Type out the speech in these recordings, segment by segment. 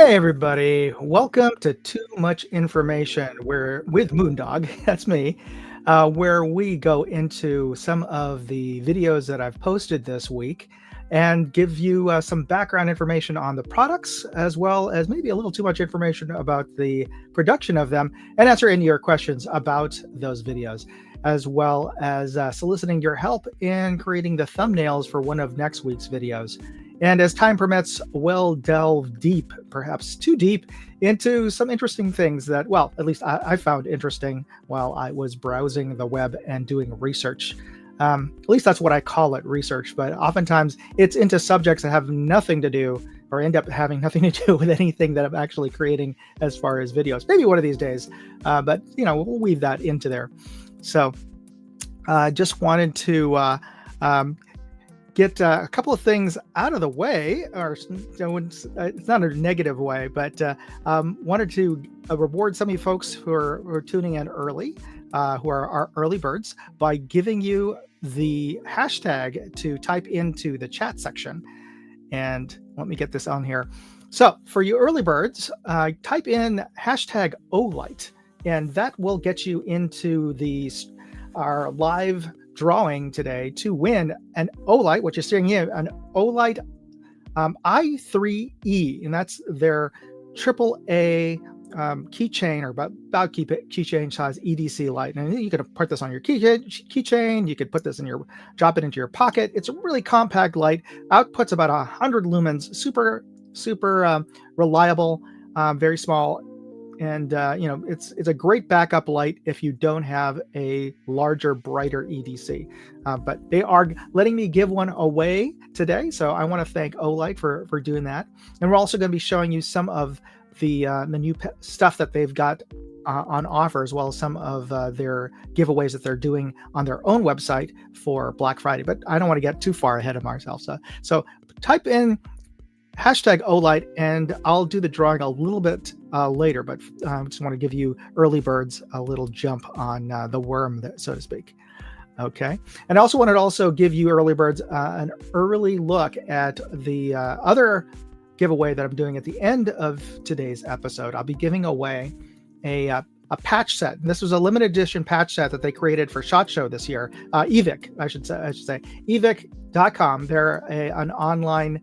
Hey everybody, welcome to Too Much Information. We're with Moondog, that's me, where we go into some of the videos that I've posted this week and give you some background information on the products, as well as maybe a little too much information about the production of them, and answer any of your questions about those videos, as well as soliciting your help in creating the thumbnails for one of next week's videos. And as time permits, we'll delve deep, perhaps too deep, into some interesting things that, well, at least I found interesting while I was browsing the web and doing research. At least that's what I call it, research. But oftentimes it's into subjects that have nothing to do or end up having nothing to do with anything that I'm actually creating as far as videos. Maybe one of these days, but, we'll weave that into there. So just wanted to get a couple of things out of the way, or it's not a negative way, but wanted to reward some of you folks who are tuning in early, who are our early birds, by giving you the hashtag to type into the chat section. And let me get this on here. So for you early birds, type in hashtag OLIGHT, and that will get you into our live drawing today to win an OLIGHT, which is seeing here, an OLIGHT i3E, and that's their AAA keychain, or about keychain size EDC light. And you could put this on your keychain. You could put this drop it into your pocket. It's a really compact light. Outputs about 100 lumens. Super reliable. Very small. And it's a great backup light if you don't have a larger, brighter EDC. But they are letting me give one away today, so I want to thank OLIGHT for doing that. And we're also going to be showing you some of the new stuff that they've got on offer, as well as some of their giveaways that they're doing on their own website for Black Friday. But I don't want to get too far ahead of ourselves. So type in hashtag OLIGHT, and I'll do the drawing a little bit later, but I just want to give you early birds a little jump on the worm, so to speak. Okay. And I also wanted to give you early birds an early look at the other giveaway that I'm doing at the end of today's episode. I'll be giving away a patch set. And this was a limited edition patch set that they created for SHOT Show this year. EVIC, I should say, evic.com. They're an online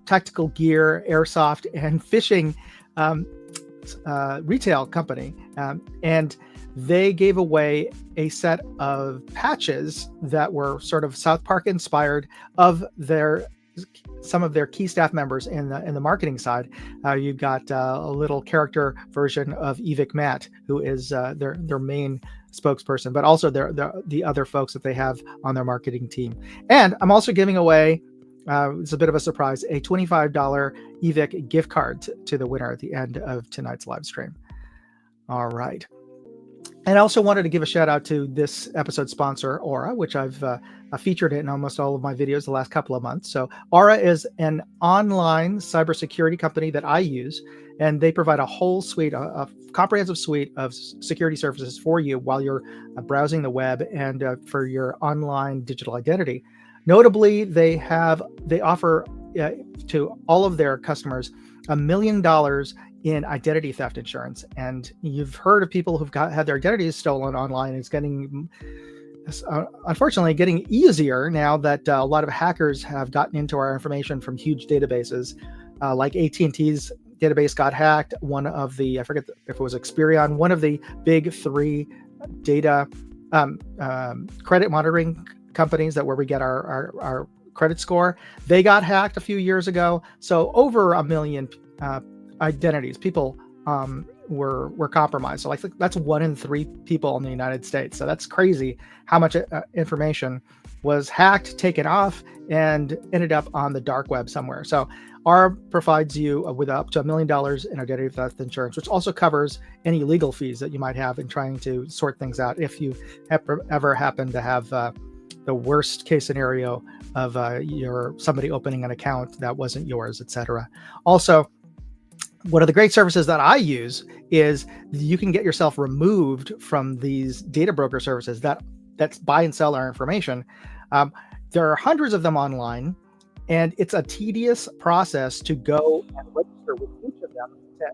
tactical gear, airsoft, and fishing retail company, and they gave away a set of patches that were sort of South Park inspired of some of their key staff members in the marketing side. You've got a little character version of EVIC Matt, who is their main spokesperson, but also the other folks that they have on their marketing team. And I'm also giving away, it's a bit of a surprise, a $25 EVIC gift card to the winner at the end of tonight's live stream. All right. And I also wanted to give a shout out to this episode sponsor, Aura, which I've featured in almost all of my videos the last couple of months. So Aura is an online cybersecurity company that I use, and they provide a whole suite, a comprehensive suite of security services for you while you're browsing the web and for your online digital identity. Notably, they offer to all of their customers $1 million in identity theft insurance. And you've heard of people who've had their identities stolen online. It's unfortunately getting easier now that a lot of hackers have gotten into our information from huge databases. Like AT&T's database got hacked. One of the, I forget if it was Experian, one of the big three data credit monitoring companies where we get our credit score, they got hacked a few years ago. So over 1 million identities, people were compromised. So that's 1 in 3 people in the United States. So that's crazy how much information was hacked, taken off, and ended up on the dark web somewhere. So Aura provides you with up to $1 million in identity theft insurance, which also covers any legal fees that you might have in trying to sort things out if you ever happen to have the worst case scenario of somebody opening an account that wasn't yours, etc. Also, one of the great services that I use is you can get yourself removed from these data broker services that buy and sell our information. There are hundreds of them online, and it's a tedious process to go and register browser with each of them to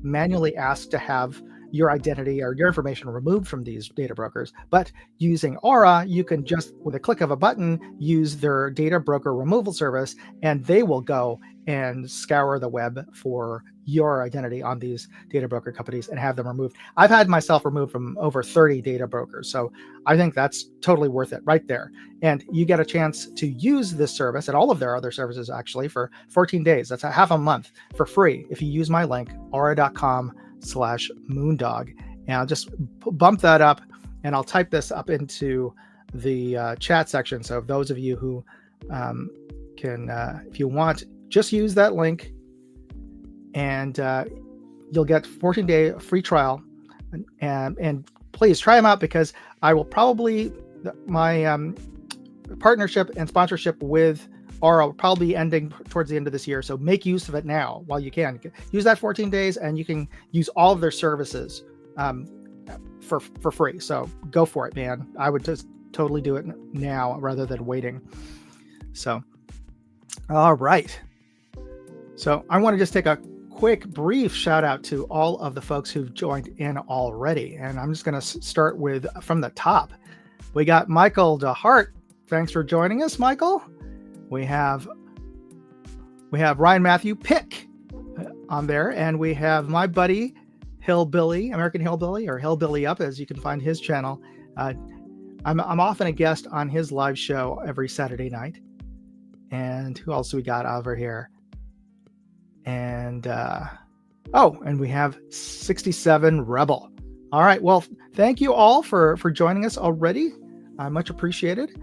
manually ask to have your identity or your information removed from these data brokers. But using Aura, you can just, with a click of a button, use their data broker removal service, and they will go and scour the web for your identity on these data broker companies and have them removed. I've had myself removed from over 30 data brokers, so I think that's totally worth it right there. And you get a chance to use this service and all of their other services actually for 14 days. That's a half a month for free if you use my link, aura.com/moondog. And I'll just bump that up, and I'll type this up into the chat section. So those of you who can, if you want, just use that link, and you'll get 14-day free trial. And please try them out, because I will probably, my partnership and sponsorship with Aura will probably be ending towards the end of this year. So make use of it now while you can. Use that 14 days, and you can use all of their services for free. So go for it, man. I would just totally do it now rather than waiting. So, all right. So I want to just take a quick, brief shout out to all of the folks who've joined in already. And I'm just going to start with from the top. We got Michael DeHart. Thanks for joining us, Michael. We have Ryan Matthew Pick on there, and we have my buddy Hillbilly, American Hillbilly, or Hillbilly Up, as you can find his channel. I'm often a guest on his live show every Saturday night. And who else do we got over here? And and we have 67 Rebel. All right, well, thank you all for joining us already. Much appreciated.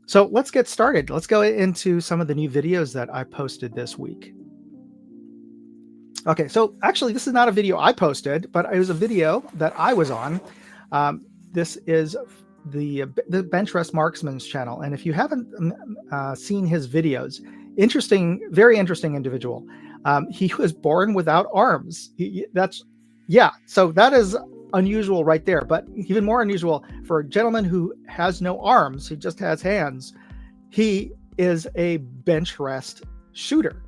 So let's get started. Let's go into some of the new videos that I posted this week. Okay, so actually this is not a video I posted, but it was a video that I was on. This is the Bench Rest Marksman's channel. And if you haven't seen his videos, very interesting individual. He was born without arms. So that is unusual right there, but even more unusual for a gentleman who has no arms, he just has hands. He is a bench rest shooter,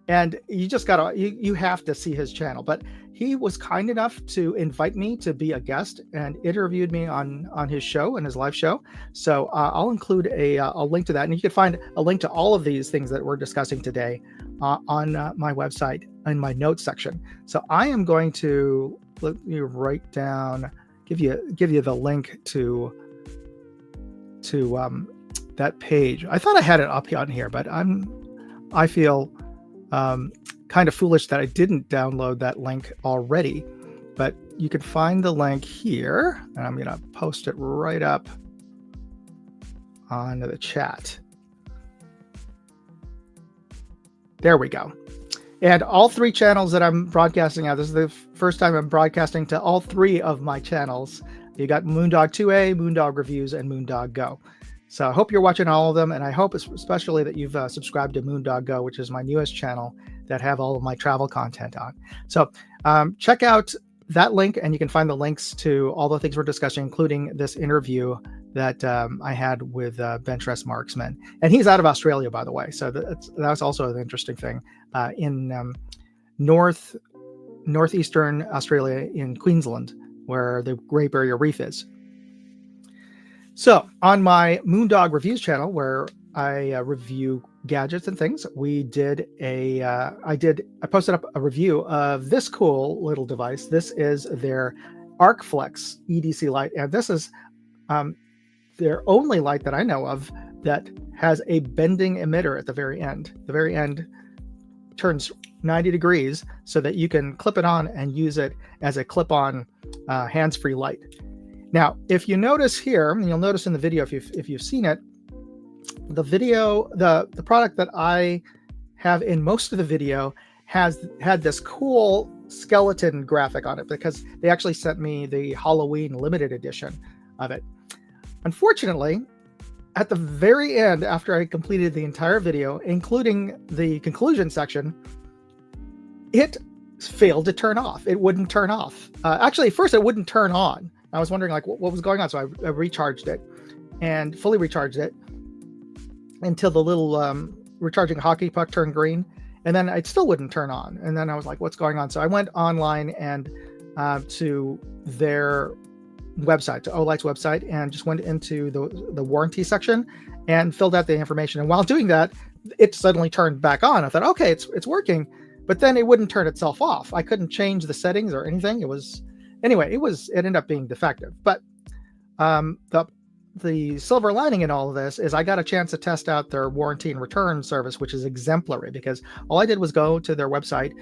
and you just gotta, you have to see his channel. But he was kind enough to invite me to be a guest and interviewed me on his show, and his live show. So I'll include a link to that, and you can find a link to all of these things that we're discussing today on my website in my notes section. So I am going to let me write down, give you the link to that page. I thought I had it up on here, but I feel kind of foolish that I didn't download that link already. But you can find the link here, and I'm going to post it right up onto the chat. There we go. And all three channels that I'm broadcasting out, this is the first time I'm broadcasting to all three of my channels. You got Moondog 2A, Moondog Reviews, and Moondog Go. So I hope you're watching all of them, and I hope especially that you've subscribed to Moondog Go, which is my newest channel that have all of my travel content on. So check out that link, and you can find the links to all the things we're discussing, including this interview that I had with Bench Rest Marksman. And he's out of Australia, by the way. So that's also an interesting thing. In northeastern Australia, in Queensland, where the Great Barrier Reef is. So on my Moondog Reviews channel, where I review gadgets and things, I posted up a review of this cool little device. This is their ArcFlex EDC light, and this is their only light that I know of that has a bending emitter at the very end. The very end turns 90 degrees so that you can clip it on and use it as a clip-on hands-free light. Now, if you notice here, and you'll notice in the video if you've seen it, the product that I have in most of the video had this cool skeleton graphic on it, because they actually sent me the Halloween limited edition of it. Unfortunately, at the very end, after I completed the entire video, including the conclusion section, it failed to turn off. It wouldn't turn off. Actually, at first it wouldn't turn on. I was wondering what was going on. So I recharged it and fully recharged it until the little recharging hockey puck turned green. and then it still wouldn't turn on. And then I was like, what's going on? So I went online and to their website, to Olight's website, and just went into the warranty section and filled out the information. And while doing that, it suddenly turned back on. I thought, okay, it's working, but then it wouldn't turn itself off. I couldn't change the settings or anything. It ended up being defective. But the silver lining in all of this is I got a chance to test out their warranty and return service, which is exemplary, because all I did was go to their website,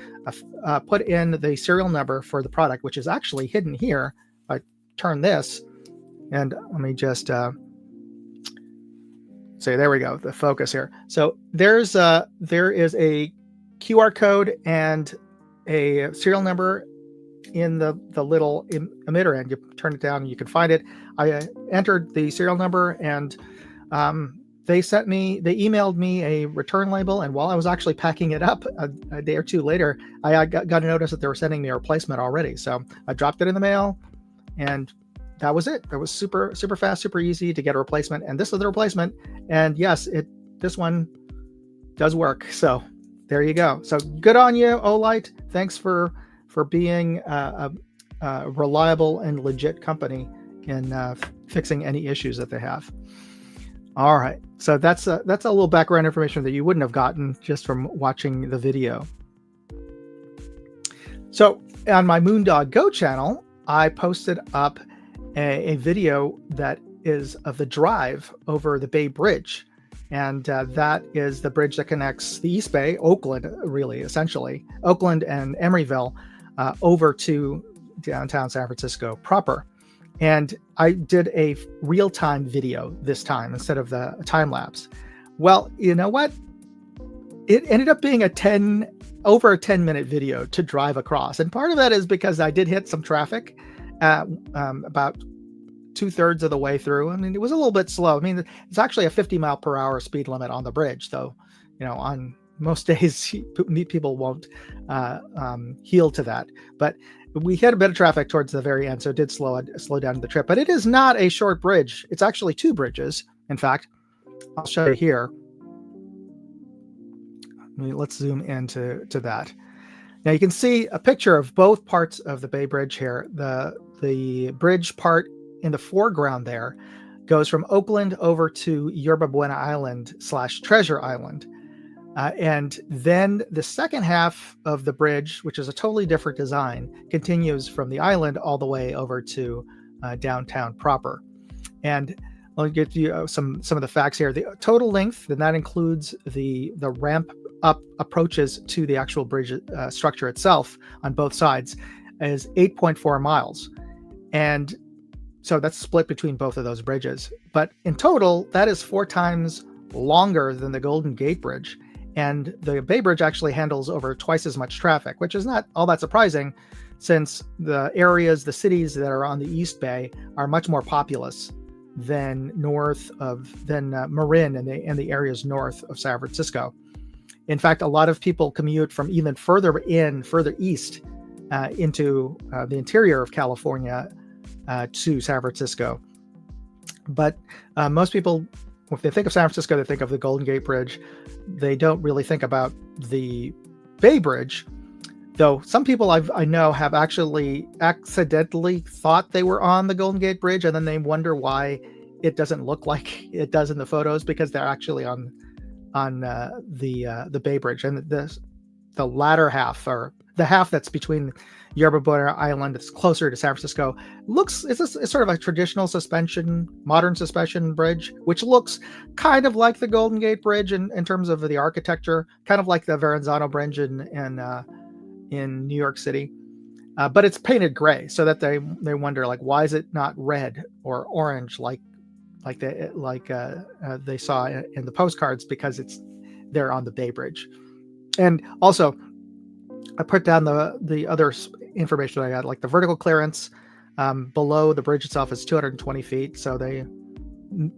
put in the serial number for the product, which is actually hidden here. I turn this, and let me just say, there we go, the focus here. So there is a QR code and a serial number in the little emitter, and you turn it down and you can find it. I entered the serial number, and they emailed me a return label. And while I was actually packing it up a day or two later, I got a notice that they were sending me a replacement already. So I dropped it in the mail, and that was it. That was super, super fast, super easy to get a replacement. And this is the replacement. And yes, this one does work. So there you go. So good on you, Olight. Thanks for being a reliable and legit company in fixing any issues that they have. All right, so that's a little background information that you wouldn't have gotten just from watching the video. So on my Moondog Go channel, I posted up a video that is of the drive over the Bay Bridge. And that is the bridge that connects the East Bay, Oakland, really, essentially, Oakland and Emeryville, over to downtown San Francisco proper. And I did a real-time video this time instead of the time lapse. Well, you know what? It ended up being over a 10-minute video to drive across. And part of that is because I did hit some traffic about 2/3 of the way through. I mean, it was a little bit slow. I mean, it's actually a 50-mile-per-hour speed limit on the bridge, though, on most days people won't heal to that. But we hit a bit of traffic towards the very end, so it did slow down the trip. But it is not a short bridge. It's actually 2 bridges. In fact, I'll show you here. Let's zoom into that. Now you can see a picture of both parts of the Bay Bridge here. The bridge part in the foreground there goes from Oakland over to Yerba Buena Island / Treasure Island. And then the second half of the bridge, which is a totally different design, continues from the island all the way over to downtown proper. And I'll get you some of the facts here. The total length, and that includes the ramp up approaches to the actual bridge structure itself on both sides, is 8.4 miles. And so that's split between both of those bridges. But in total, that is 4 times longer than the Golden Gate Bridge. And the Bay Bridge actually handles over twice as much traffic, which is not all that surprising, since the cities that are on the East Bay are much more populous than Marin and the areas north of San Francisco. In fact, a lot of people commute from even further east into the interior of California to San Francisco. But most people, if they think of San Francisco, they think of the Golden Gate Bridge. They don't really think about the Bay Bridge, though some people I know have actually accidentally thought they were on the Golden Gate Bridge, and then they wonder why it doesn't look like it does in the photos, because they're actually on the Bay Bridge. And the latter half, or the half that's between Yerba Buena Island, it's closer to San Francisco, it's sort of a traditional modern suspension bridge, which looks kind of like the Golden Gate Bridge in terms of the architecture, kind of like the Verrazano Bridge in New York City. But it's painted gray, so that they wonder, like, why is it not red or orange like they saw in the postcards, because they're on the Bay Bridge. And also, I put down the other information I got, like the vertical clearance below the bridge itself is 220 feet. So they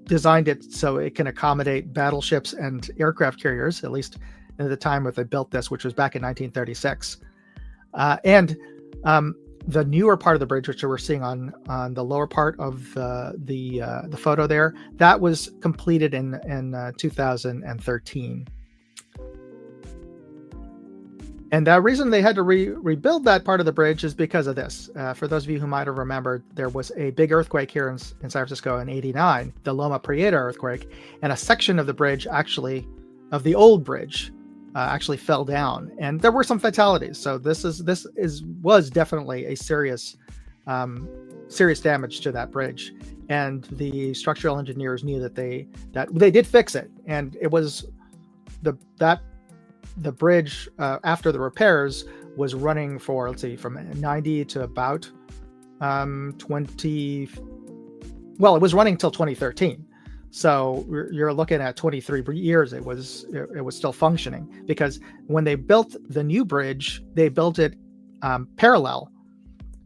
designed it so it can accommodate battleships and aircraft carriers, at least at the time when they built this, which was back in 1936. And the newer part of the bridge, which we're seeing on the lower part of the photo there, that was completed in 2013. And the reason they had to rebuild that part of the bridge is because of this. For those of you who might have remembered, there was a big earthquake here in San Francisco in '89, the Loma Prieta earthquake, and a section of the bridge, actually, of the old bridge, actually fell down, and there were some fatalities. So this was definitely a serious damage to that bridge, and the structural engineers knew that they did fix it, and it was the bridge after the repairs was running for, let's see, from 90 to about 20. Well, it was running till 2013. So you're looking at 23 years. It was still functioning, because when they built the new bridge, they built it parallel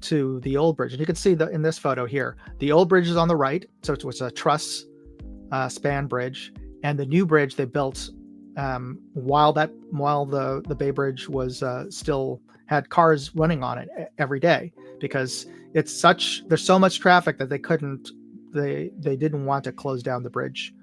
to the old bridge. And you can see in this photo here, the old bridge is on the right. So it was a truss span bridge, and the new bridge they built while the Bay Bridge was still had cars running on it every day, because there's so much traffic that they didn't want to close down the bridge.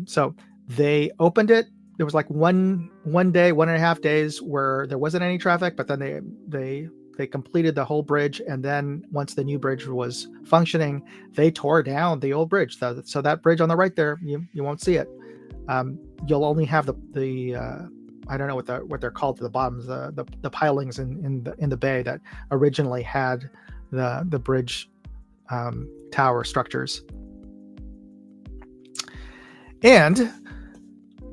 So they opened it. There was like one day, 1.5 days where there wasn't any traffic, but then they completed the whole bridge, and then once the new bridge was functioning, they tore down the old bridge. So that bridge on the right there, you won't see it. You'll only have the I don't know what they're called to the bottoms, the pilings in the bay that originally had the bridge tower structures. And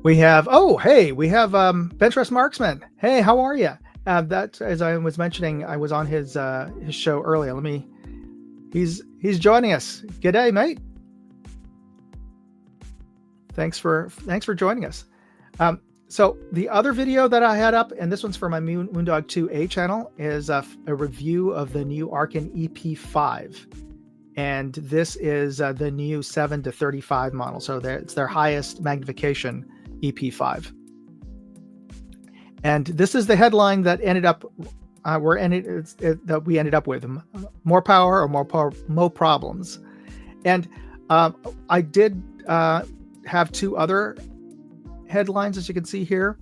we have Bentress Marksman. Hey, how are you? That, as I was mentioning, I was on his show earlier. He's joining us. G'day, mate. Thanks for joining us. So the other video that I had up, and this one's for my Moondog 2A channel, is a review of the new Arkin EP5. And this is the new 7-35 model. So it's their highest magnification EP5. And this is the headline that ended up that we ended up with: more power or more problems. And I did have two other headlines, as you can see here,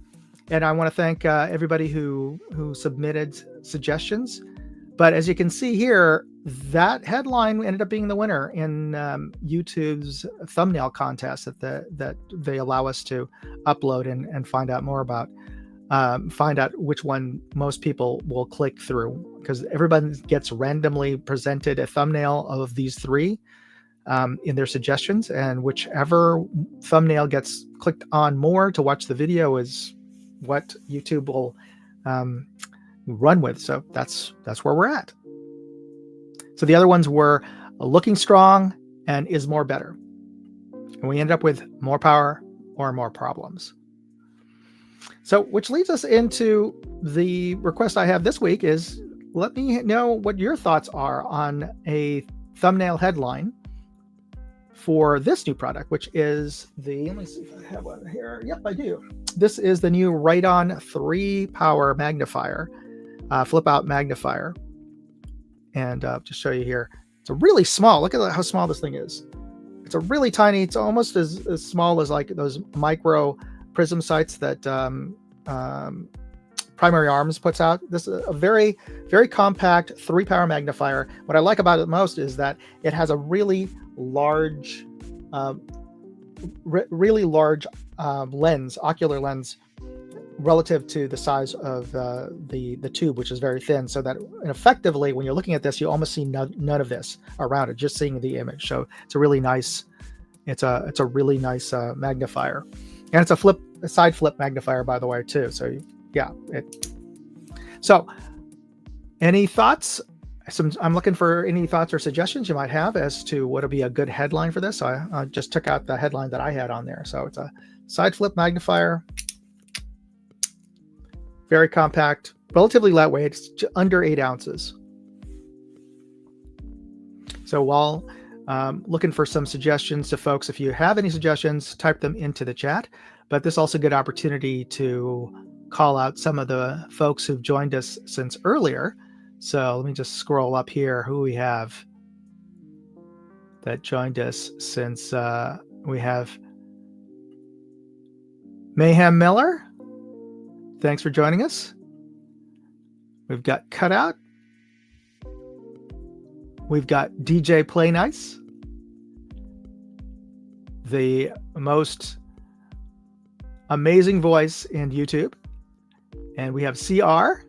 and I want to thank everybody who submitted suggestions. But as you can see here, that headline ended up being the winner in YouTube's thumbnail contest that they allow us to upload and find out more about. Find out which one most people will click through, because everybody gets randomly presented a thumbnail of these three in their suggestions, and whichever thumbnail gets clicked on more to watch the video is what YouTube will run with. So that's where we're at. So the other ones were looking strong and is more better, and we ended up with more power or more problems. So, which leads us into the request I have this week is, let me know what your thoughts are on a thumbnail headline for this new product, which is let me see if I have one here. Yep, I do. This is the new Right-On 3-power magnifier, flip out magnifier. And just show you here. It's a really small, look at how small this thing is. It's a really tiny, it's almost as small as like those micro prism sights that Primary Arms puts out. This is a very, very compact 3-power magnifier. What I like about it most is that it has a really large, lens, ocular lens, relative to the size of the tube, which is very thin. So that effectively, when you're looking at this, you almost see none of this around it, just seeing the image. So it's a really nice, magnifier. And it's a side flip magnifier, by the way, too. So yeah. So any thoughts? I'm looking for any thoughts or suggestions you might have as to what would be a good headline for this. So I just took out the headline that I had on there. So it's a side flip magnifier, very compact, relatively lightweight, it's under 8 ounces. So while looking for some suggestions to folks, if you have any suggestions, type them into the chat. But this is also a good opportunity to call out some of the folks who've joined us since earlier. So let me just scroll up here who we have that joined us since we have Mayhem Miller. Thanks for joining us. We've got Cutout. We've got DJ Play Nice, the most amazing voice in YouTube. And we have CR.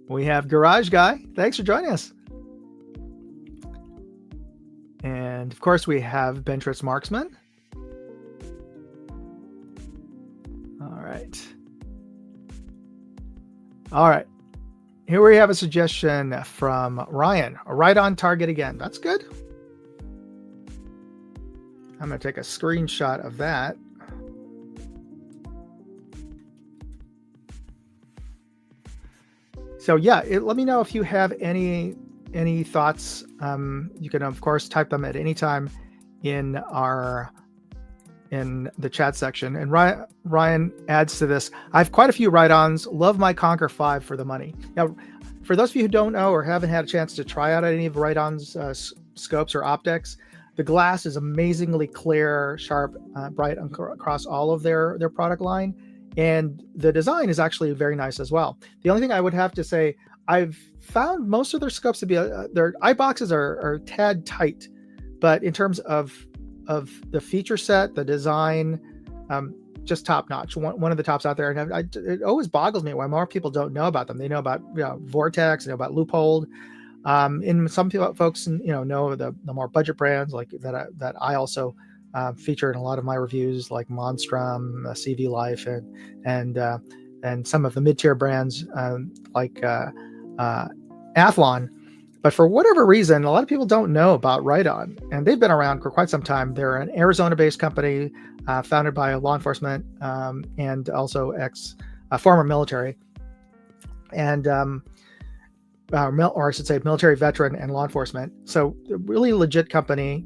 We have Garage Guy. Thanks for joining us. And of course, we have Bentress Marksman. All right. Here we have a suggestion from Ryan. Right on target again. That's good. I'm going to take a screenshot of that. So yeah, let me know if you have any thoughts. You can of course type them at any time in the chat section. And Ryan adds to this. I have quite a few ride-ons. Love my Conquer 5 for the money. Now, for those of you who don't know or haven't had a chance to try out any of ride-ons scopes or optics, the glass is amazingly clear, sharp, bright across all of their product line. And the design is actually very nice as well. The only thing I would have to say, I've found most of their scopes to be, their eye boxes are tad tight, but in terms of the feature set, the design, just top notch. One of the tops out there. And it always boggles me why more people don't know about them. They know about Vortex, they know about Loophole. And some folks know the more budget brands like that I also feature in a lot of my reviews, like Monstrum, CV Life, and some of the mid-tier brands like Athlon. But for whatever reason, a lot of people don't know about Ride-On, and they've been around for quite some time. They're an Arizona-based company founded by law enforcement and also former military, and or I should say military veteran and law enforcement. So really legit company,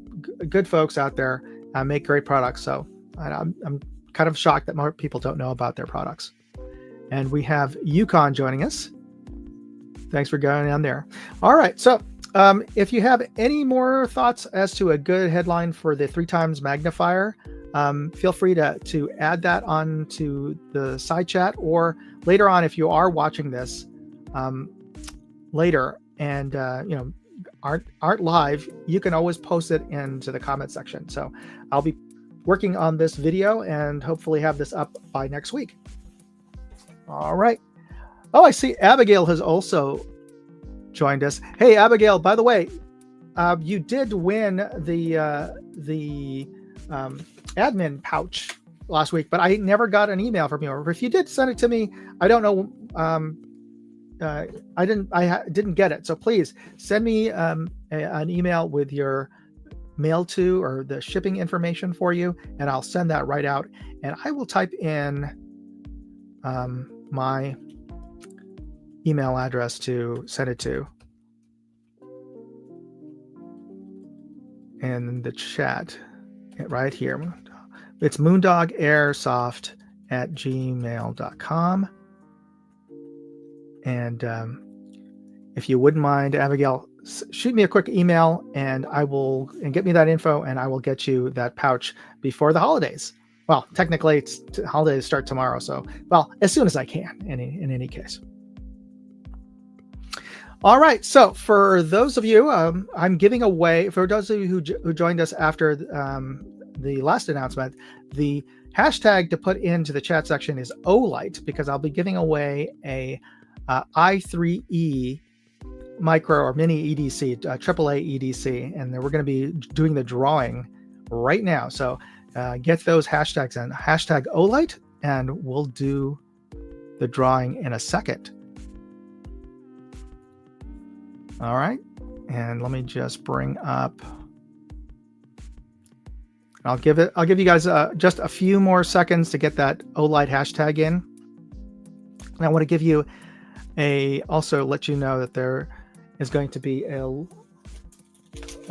good folks out there, make great products. So I'm kind of shocked that more people don't know about their products. And we have Yukon joining us. Thanks for going on there. All right. So if you have any more thoughts as to a good headline for the 3x magnifier, feel free to add that on to the side chat, or later on, if you are watching this later and aren't live, you can always post it into the comment section. So I'll be working on this video and hopefully have this up by next week. All right. Oh, I see Abigail has also joined us. Hey, Abigail, by the way, you did win the admin pouch last week, but I never got an email from you. Or if you did send it to me, I don't know. I didn't get it. So please send me an email with your mail to or the shipping information for you, and I'll send that right out. And I will type in my email address to send it to in the chat right here. It's moondogairsoft@gmail.com. And if you wouldn't mind, Abigail, shoot me a quick email and get me that info, and I will get you that pouch before the holidays. Well, technically holidays start tomorrow. So, well, as soon as I can in any case. All right. So for those of you, I'm giving away, for those of you who joined us after the last announcement, the hashtag to put into the chat section is OLIGHT, because I'll be giving away a i3E micro or mini EDC, AAA EDC, and we're going to be doing the drawing right now. So get those hashtags in, hashtag OLIGHT, and we'll do the drawing in a second. All right, and let me just bring up. I'll give you guys just a few more seconds to get that OLIGHT hashtag in. And I want to give you also let you know that there is going to be a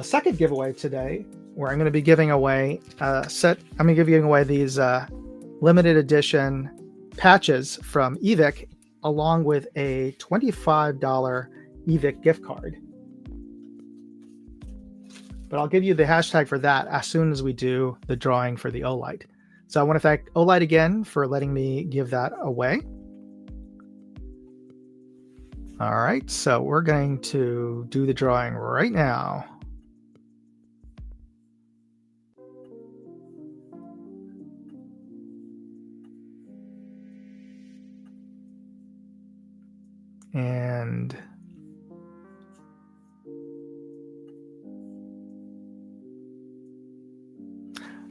second giveaway today, where I'm going to be giving away I'm going to be giving away these limited edition patches from eVic, along with a $25 eVic gift card. But I'll give you the hashtag for that as soon as we do the drawing for the OLIGHT. So I want to thank OLIGHT again for letting me give that away. All right, so we're going to do the drawing right now. And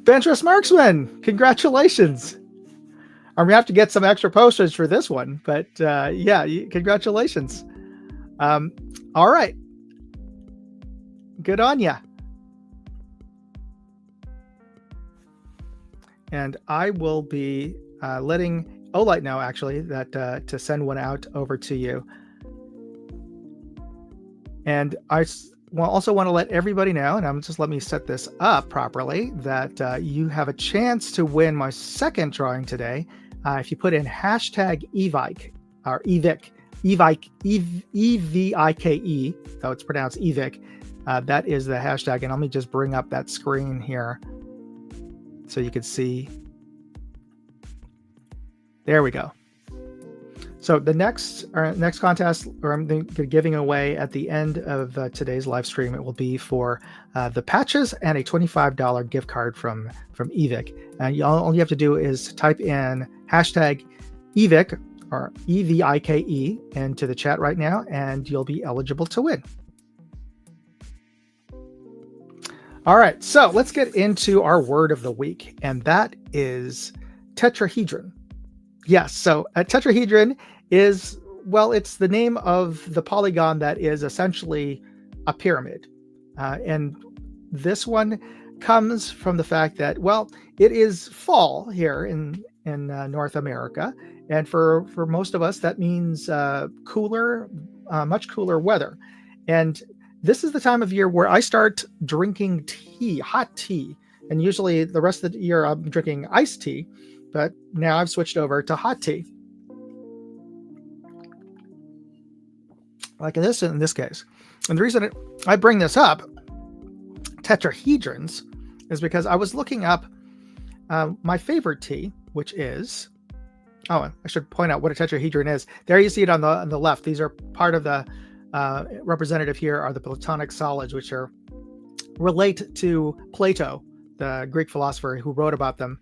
Ventress Marksman, congratulations. I'm gonna have to get some extra postage for this one, but yeah, congratulations. All right, good on ya. And I will be letting Olight know, actually, that to send one out over to you. And I also want to let everybody know, and let me set this up properly, that you have a chance to win my second drawing today. If you put in hashtag EVIK, or EVIK, EVIKE, though it's pronounced EVIK, that is the hashtag. And let me just bring up that screen here so you can see. There we go. So the next contest, or I'm giving away at the end of today's live stream, it will be for the patches and a $25 gift card from EVIK. And all you have to do is type in hashtag EVIK, or EVIKE, into the chat right now, and you'll be eligible to win. All right, so let's get into our word of the week, and that is tetrahedron. Yes, so a tetrahedron is, well, it's the name of the polygon that is essentially a pyramid. And this one comes from the fact that, well, it is fall here in North America. And for most of us, that means cooler, much cooler weather. And this is the time of year where I start drinking tea, hot tea. And usually the rest of the year I'm drinking iced tea. But now I've switched over to hot tea. Like in this case. And the reason I bring this up, tetrahedrons, is because I was looking up my favorite tea, which is, I should point out what a tetrahedron is. There you see it on the left. These are part of the representative here are the Platonic solids, which relate to Plato, the Greek philosopher who wrote about them.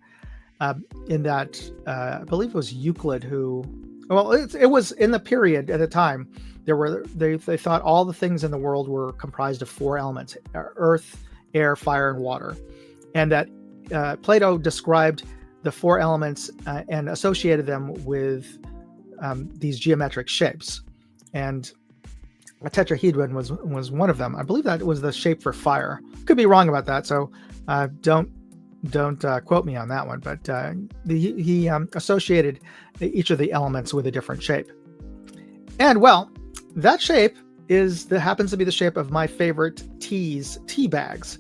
In that, I believe it was Euclid who, well, it was in the period at the time. They thought all the things in the world were comprised of four elements: earth, air, fire, and water, and that Plato described the four elements and associated them with these geometric shapes, and a tetrahedron was one of them. I believe that was the shape for fire. Could be wrong about that, so don't quote me on that one, but he associated each of the elements with a different shape. And well, that shape happens to be the shape of my favorite tea bags.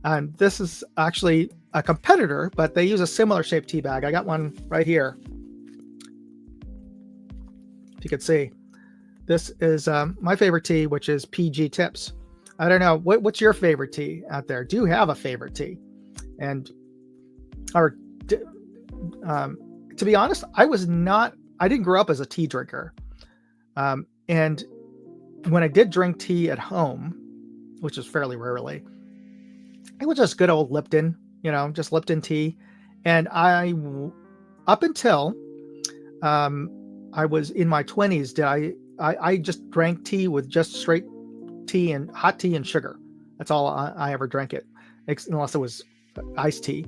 And this is actually a competitor, but they use a similar shaped tea bag. I got one right here. If you could see, this is my favorite tea, which is PG Tips. I don't know, what's your favorite tea out there? Do you have a favorite tea? And to be honest, I didn't grow up as a tea drinker. And when I did drink tea at home, which is fairly rarely, it was just good old Lipton, just Lipton tea. And up until I was in my 20s, I just drank tea with just straight tea and hot tea and sugar. That's all I ever drank it, unless it was iced tea.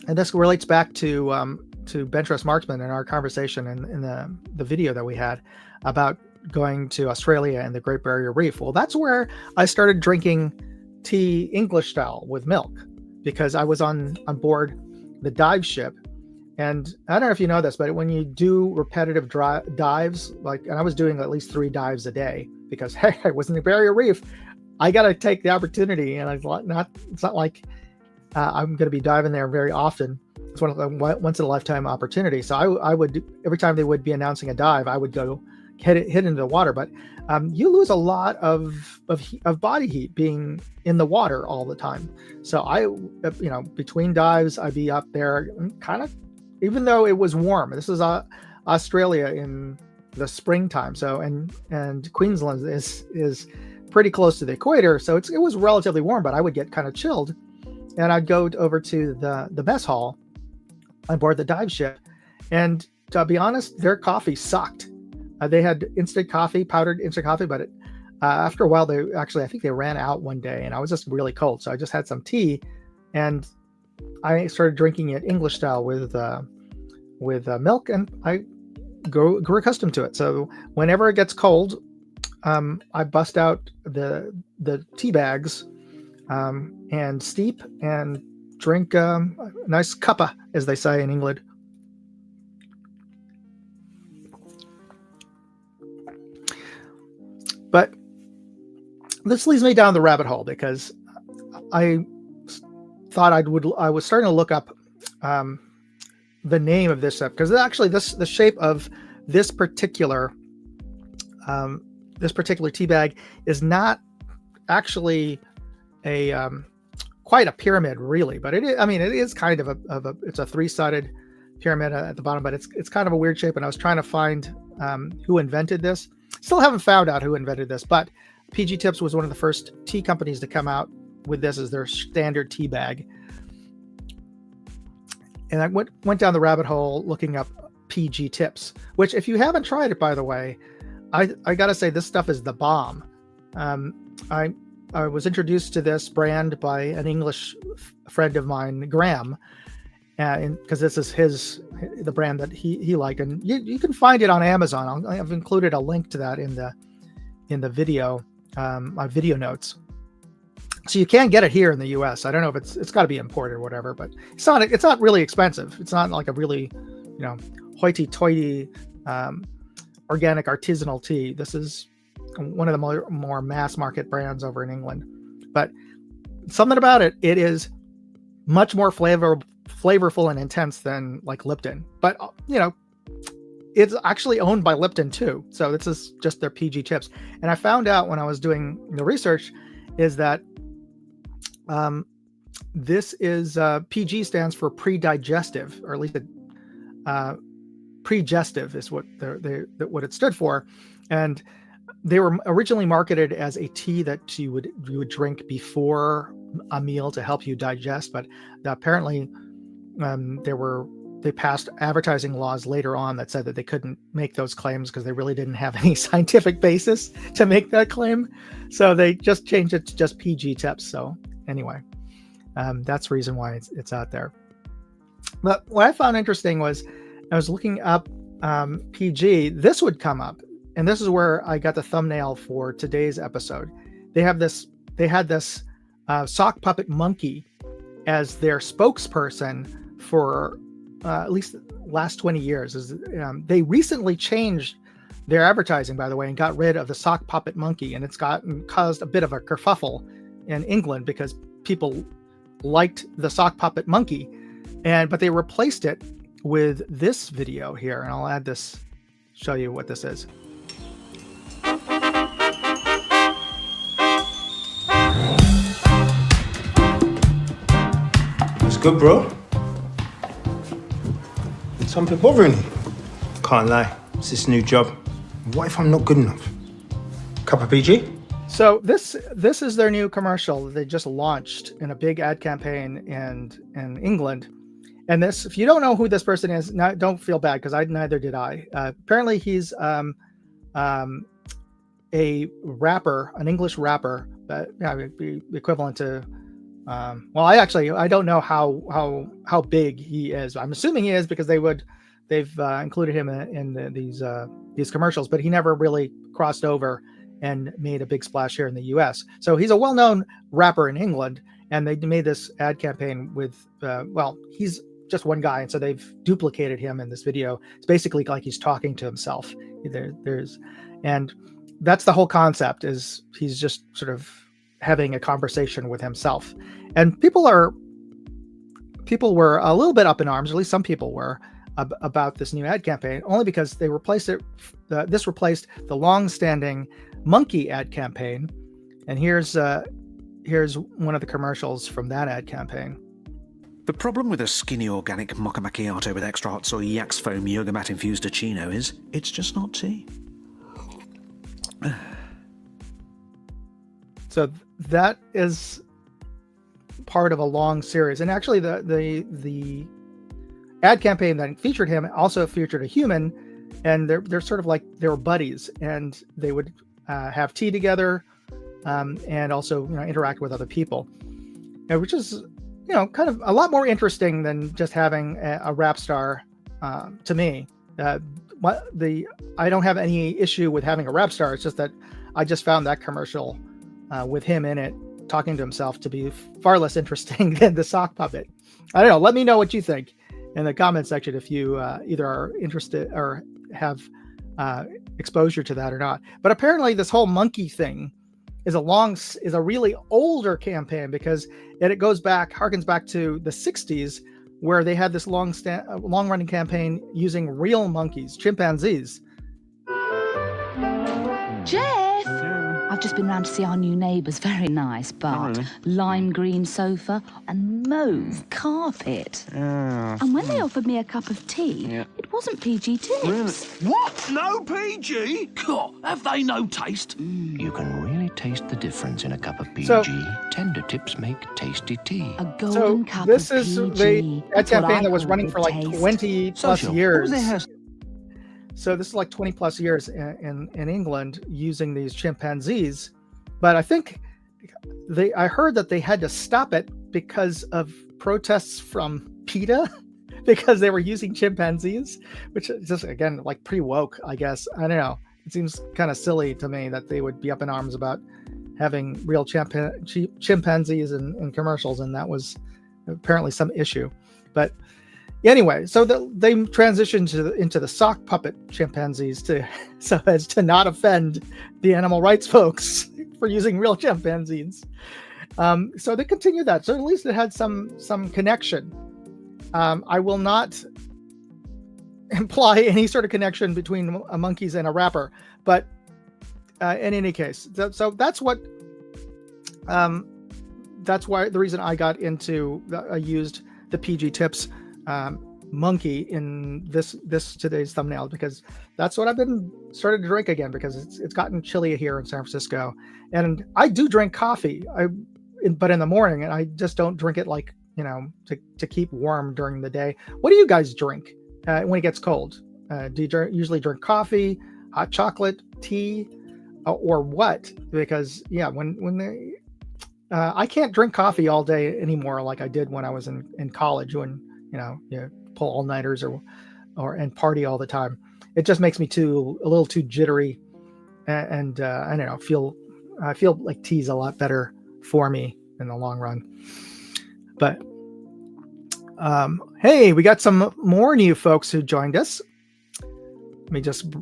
And this relates back to Ventress Marksman and our conversation in the video that we had about going to Australia and the Great Barrier Reef. Well, that's where I started drinking tea English style with milk, because I was on board the dive ship. And I don't know if you know this, but when you do repetitive dives, and I was doing at least 3 dives a day, because hey, I was in the Barrier Reef, I got to take the opportunity, and it's not like I'm going to be diving there very often. It's one of the once in a lifetime opportunity. So I would, every time they would be announcing a dive, I would go hit into the water. But you lose a lot of body heat being in the water all the time. So between dives, I'd be up there kind of, even though it was warm. This is Australia in the springtime. So and Queensland is pretty close to the equator, so it was relatively warm, but I would get kind of chilled, and I'd go over to the mess hall on board the dive ship, and to be honest, their coffee sucked. They had powdered instant coffee, but after a while, I think they ran out one day, and I was just really cold, so I just had some tea, and I started drinking it English style with milk, and I grew accustomed to it. So whenever it gets cold, I bust out the tea bags and steep and drink a nice cuppa, as they say in England. But this leads me down the rabbit hole, because I thought I was starting to look up the name of this stuff, because actually the shape of this particular tea bag is not actually quite a pyramid, really, but it is kind of it's a three-sided pyramid at the bottom, but it's kind of a weird shape, and I was trying to find who invented this. Still haven't found out who invented this, but PG Tips was one of the first tea companies to come out with this as their standard tea bag. And I went down the rabbit hole looking up PG Tips, which, if you haven't tried it, by the way, I gotta say, this stuff is the bomb. I was introduced to this brand by an English friend of mine, Graham, because this is the brand that he liked, and you can find it on Amazon. I've included a link to that in the video, my video notes. So you can get it here in the U.S. I don't know if it's got to be imported or whatever, but it's not really expensive. It's not like a really, hoity-toity organic artisanal tea. This is one of the more mass market brands over in England. But something about it is much more flavorful and intense than like Lipton. But it's actually owned by Lipton too. So this is just their PG Tips. And I found out when I was doing the research is that this is PG stands for pre-digestive, or at least pregestive is what what it stood for. And they were originally marketed as a tea that you would drink before a meal to help you digest, but apparently they passed advertising laws later on that said that they couldn't make those claims because they really didn't have any scientific basis to make that claim. So they just changed it to just PG Tips. So anyway, that's the reason why it's out there. But what I found interesting was I was looking up PG. This would come up, and this is where I got the thumbnail for today's episode. They had this sock puppet monkey as their spokesperson for at least the last 20 years. They recently changed their advertising, by the way, and got rid of the sock puppet monkey, and it's caused a bit of a kerfuffle in England because people liked the sock puppet monkey, but they replaced it with this video here, and I'll add this, show you what this is. That's good, bro. Something bothering you? Can't lie, it's this new job. What if I'm not good enough? Cup of PG? So this is their new commercial they just launched in a big ad campaign in England. And this, if you don't know who this person is, don't feel bad, because neither did I. Apparently he's a rapper, an English rapper, that would be equivalent to I don't know how big he is. I'm assuming he is because they've included him in these commercials, but he never really crossed over and made a big splash here in the US. So he's a well-known rapper in England, and they made this ad campaign with he's just one guy, and so they've duplicated him in this video. It's basically like he's talking to himself. And that's the whole concept, is he's just sort of having a conversation with himself. And people were a little bit up in arms, or at least some people were, about this new ad campaign, only because they replaced it. This replaced the long-standing monkey ad campaign. And here's one of the commercials from that ad campaign. The problem with a skinny organic mocha macchiato with extra hot soy yak's foam yoga mat infused acino is it's just not tea. So that is part of a long series, and actually the ad campaign that featured him also featured a human, and they're sort of like they were buddies, and they would have tea together, and also interact with other people, which is kind of a lot more interesting than just having a rap star. To me, I don't have any issue with having a rap star. It's just that I just found that commercial with him in it talking to himself to be far less interesting than the sock puppet. I don't know. Let me know what you think in the comment section if you either are interested or have exposure to that or not. But apparently this whole monkey thing is a really older campaign, because it harkens back to the 60s, where they had this long running campaign using real monkeys, chimpanzees. Jeff! I've just been round to see our new neighbours. Very nice, but lime green sofa and mauve carpet. And when they offered me a cup of tea, it wasn't PG tips. What? No PG? God, have they no taste? You can really taste the difference in a cup of PG. So- Tender tips make tasty tea. A golden cup This of is PG. the ad That's what campaign I that was call running good for like taste. 20 plus Social. years. What was their hair- So this is like 20 plus years in England using these chimpanzees. But I think I heard that they had to stop it because of protests from PETA because they were using chimpanzees, which is just, again, like pretty woke, I guess. I don't know. It seems kind of silly to me that they would be up in arms about having real chimpanzees in commercials, and that was apparently some issue. But anyway, so they transitioned into the sock puppet chimpanzees so as to not offend the animal rights folks for using real chimpanzees. So they continued that. So at least it had some connection. I will not imply any sort of connection between monkeys and a rapper, but in any case, so that's what. That's why the reason I got into. I used the PG tips monkey in this today's thumbnail, because that's what I've been started to drink again, because it's gotten chilly here in San Francisco, and I do drink coffee. But in the morning, and I just don't drink it like to keep warm during the day. What do you guys drink when it gets cold? Do you usually drink coffee, hot chocolate, tea, or what? Because I can't drink coffee all day anymore like I did when I was in college, when you pull all-nighters and party all the time. It just makes me a little too jittery, and I don't know, I feel like tea's a lot better for me in the long run. But hey, we got some more new folks who joined us. Let me just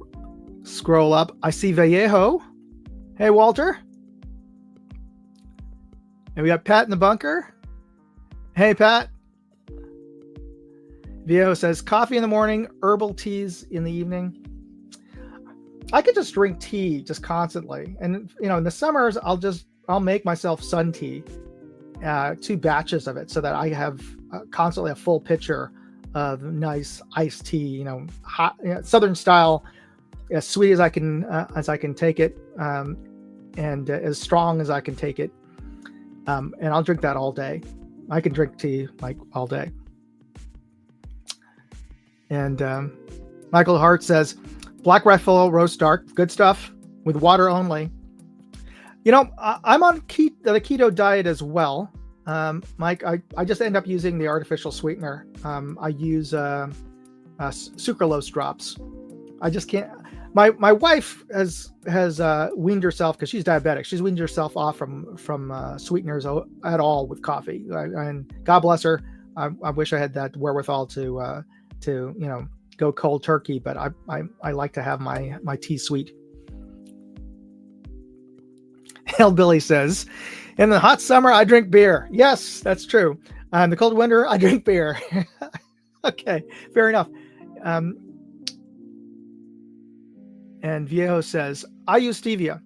scroll up. I see Vallejo. Hey, Walter. And we got Pat in the bunker. Hey, Pat. Vallejo says coffee in the morning, herbal teas in the evening. I could just drink tea just constantly. And in the summers, I'll make myself sun tea, 2 batches of it, so that I have constantly a full pitcher of nice iced tea, hot, Southern style, as sweet as I can take it, and as strong as I can take it. And I'll drink that all day. I can drink tea like all day. And Michael Hart says, Black Rifle Roast Dark, good stuff, with water only. I'm on the keto diet as well. Mike, I just end up using the artificial sweetener. I use sucralose drops. I just can't. My wife has weaned herself, because she's diabetic. She's weaned herself off from sweeteners at all with coffee. And God bless her. I wish I had that wherewithal to go cold turkey, but I like to have my tea sweet. Hellbilly says, in the hot summer, I drink beer. Yes, that's true. In the cold winter, I drink beer. Okay, fair enough. And Viejo says, I use stevia.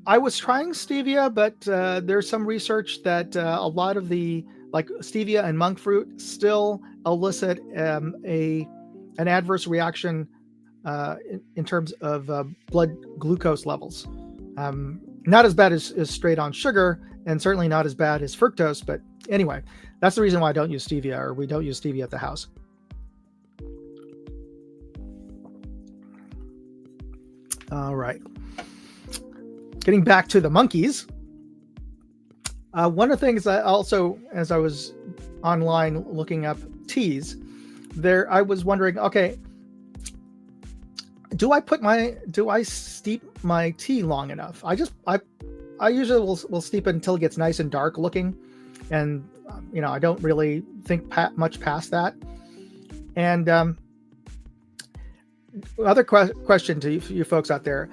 I was trying stevia, but there's some research that a lot of the like stevia and monk fruit still elicit an adverse reaction in terms of blood glucose levels. Not as bad as straight on sugar, and certainly not as bad as fructose. But anyway, that's the reason why I don't use stevia, or we don't use stevia at the house. All right. Getting back to the monkeys. One of the things I also, as I was online looking up teas, I was wondering, okay, do I steep my tea long enough? I usually will steep it until it gets nice and dark looking, and I don't really think much past that. And other question to you folks out there: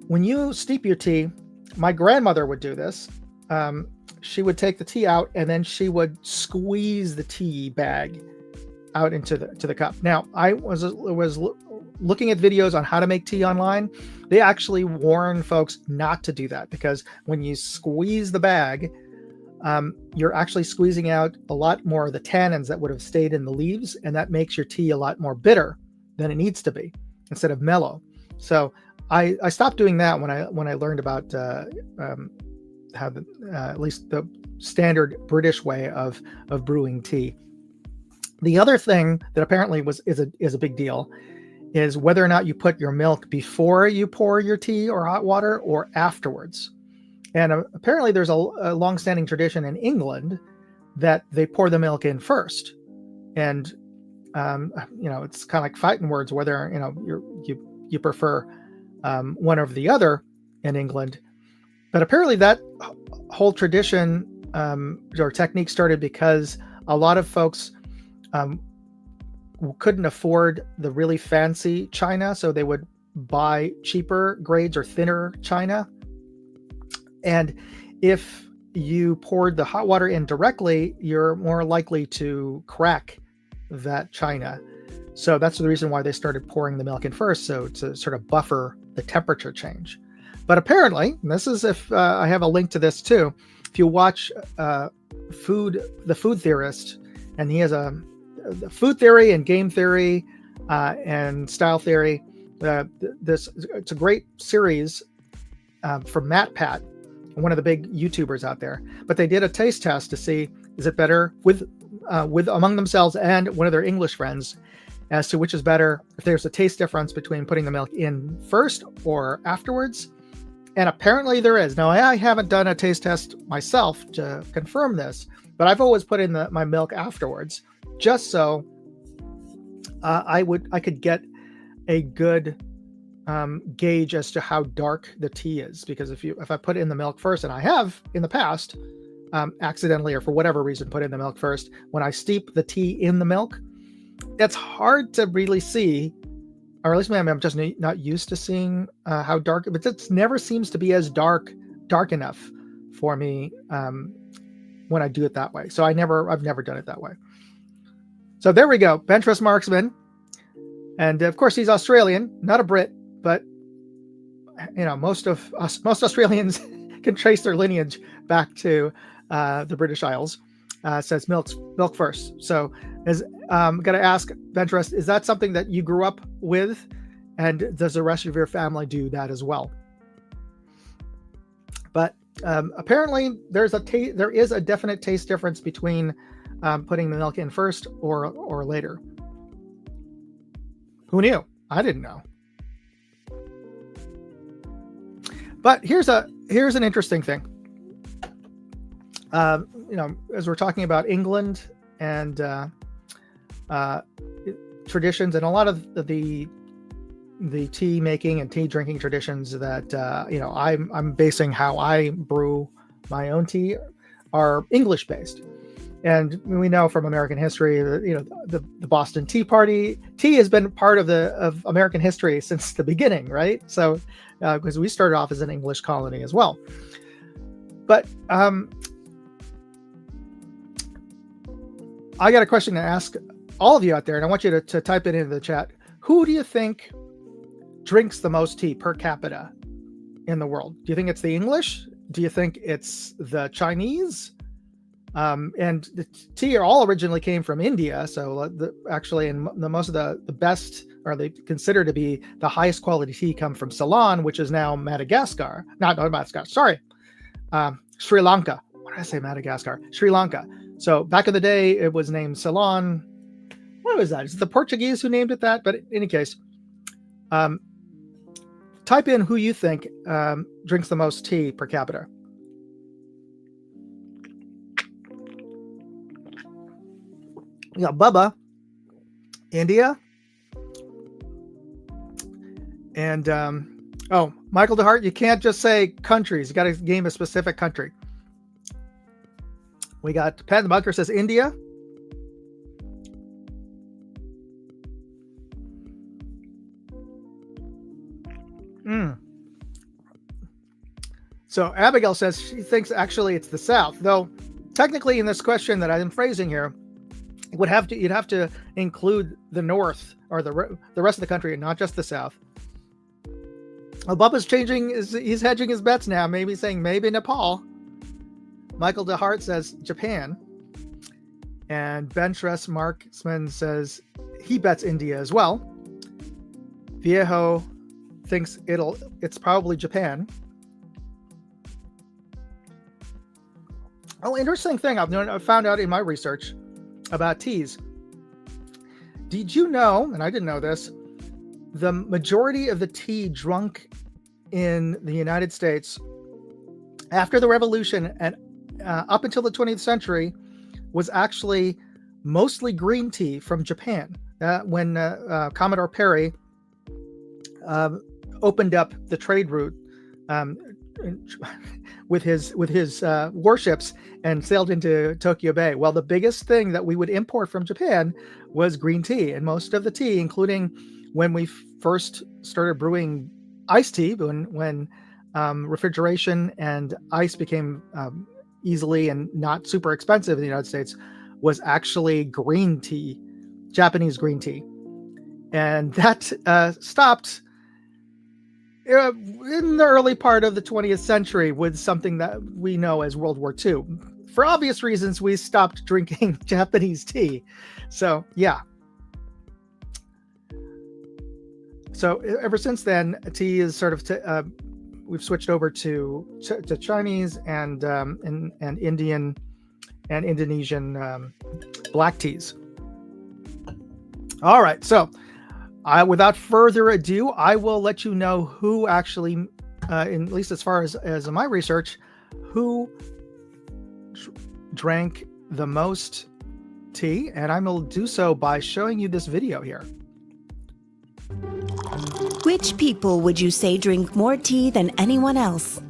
when you steep your tea, my grandmother would do this. She would take the tea out, and then she would squeeze the tea bag out into the cup. Now, I was looking at videos on how to make tea online. They actually warn folks not to do that, because when you squeeze the bag, you're actually squeezing out a lot more of the tannins that would have stayed in the leaves, and that makes your tea a lot more bitter than it needs to be, instead of mellow. So I stopped doing that when I learned about how at least the standard British way of brewing tea. The other thing that apparently is a big deal is whether or not you put your milk before you pour your tea or hot water, or afterwards. And apparently there's a long-standing tradition in England that they pour the milk in first. And it's kind of like fighting words whether you prefer one over the other in England. But apparently that whole tradition or technique started because a lot of folks couldn't afford the really fancy china, so they would buy cheaper grades or thinner china. And if you poured the hot water in directly, you're more likely to crack that china. So that's the reason why they started pouring the milk in first, so to sort of buffer the temperature change. But apparently, and this is if I have a link to this too, if you watch the food theorist, and he has the food theory and game theory and style theory. It's a great series from MatPat, one of the big YouTubers out there. But they did a taste test to see, is it better with among themselves and one of their English friends, as to which is better, if there's a taste difference between putting the milk in first or afterwards. And apparently there is. Now, I haven't done a taste test myself to confirm this, but I've always put in my milk afterwards, just so I could get a good gauge as to how dark the tea is. Because if I put in the milk first, and I have in the past accidentally or for whatever reason put in the milk first, when I steep the tea in the milk, it's hard to really see, or at least maybe I'm just not used to seeing how dark, but it never seems to be as dark enough for me when I do it that way. So I've never done it that way. So there we go, Bentress Marksman. And of course he's Australian, not a Brit, but most Australians can trace their lineage back to the British Isles. Says milk first. So I'm going to ask Bentress, is that something that you grew up with? And does the rest of your family do that as well? But apparently there is a definite taste difference between putting the milk in first or later. Who knew? I didn't know. But here's an interesting thing. As we're talking about England and traditions, and a lot of the tea making and tea drinking traditions that I'm basing how I brew my own tea are English based. And we know from American history that the Boston Tea Party, tea has been part of American history since the beginning, right? So because we started off as an English colony as well. But I got a question to ask all of you out there, and I want you to type it into the chat. Who do you think drinks the most tea per capita in the world? Do you think it's the English? Do you think it's the Chinese? And the tea all originally came from India. So actually, and most of the best, or they consider to be the highest quality tea, come from Ceylon, which is now Madagascar. Not Madagascar, sorry. Sri Lanka. What did I say? Madagascar. Sri Lanka. So back in the day, it was named Ceylon. What was that? Is it the Portuguese who named it that? But in any case, type in who you think drinks the most tea per capita. Yeah, Bubba, India, and Michael DeHart. You can't just say countries. You got to name a specific country. We got Pat the Bunker says India. So Abigail says she thinks actually it's the South, though technically in this question that I'm phrasing here, you'd have to include the North or the rest of the country and not just the South. Well, Bubba's he's hedging his bets now, maybe saying maybe Nepal. Michael DeHart says Japan. And Ben Shress Marksman says he bets India as well. Viejo thinks it's probably Japan. Oh, interesting thing I found out in my research about teas. Did you know, and I didn't know this, the majority of the tea drunk in the United States after the Revolution and up until the 20th century was actually mostly green tea from Japan. When Commodore Perry opened up the trade route with his warships and sailed into Tokyo Bay. Well, the biggest thing that we would import from Japan was green tea, and most of the tea, including when we first started brewing iced tea, when refrigeration and ice became easily and not super expensive in the United States, was actually green tea, Japanese green tea. And that stopped in the early part of the 20th century with something that we know as World War II. For obvious reasons, we stopped drinking Japanese tea. So, yeah. So ever since then, tea is sort of we've switched over to Chinese and Indian and Indonesian black teas. All right, so without further ado, I will let you know who actually, at least as far as my research, who drank the most tea, and I will do so by showing you this video here. Which people would you say drink more tea than anyone else?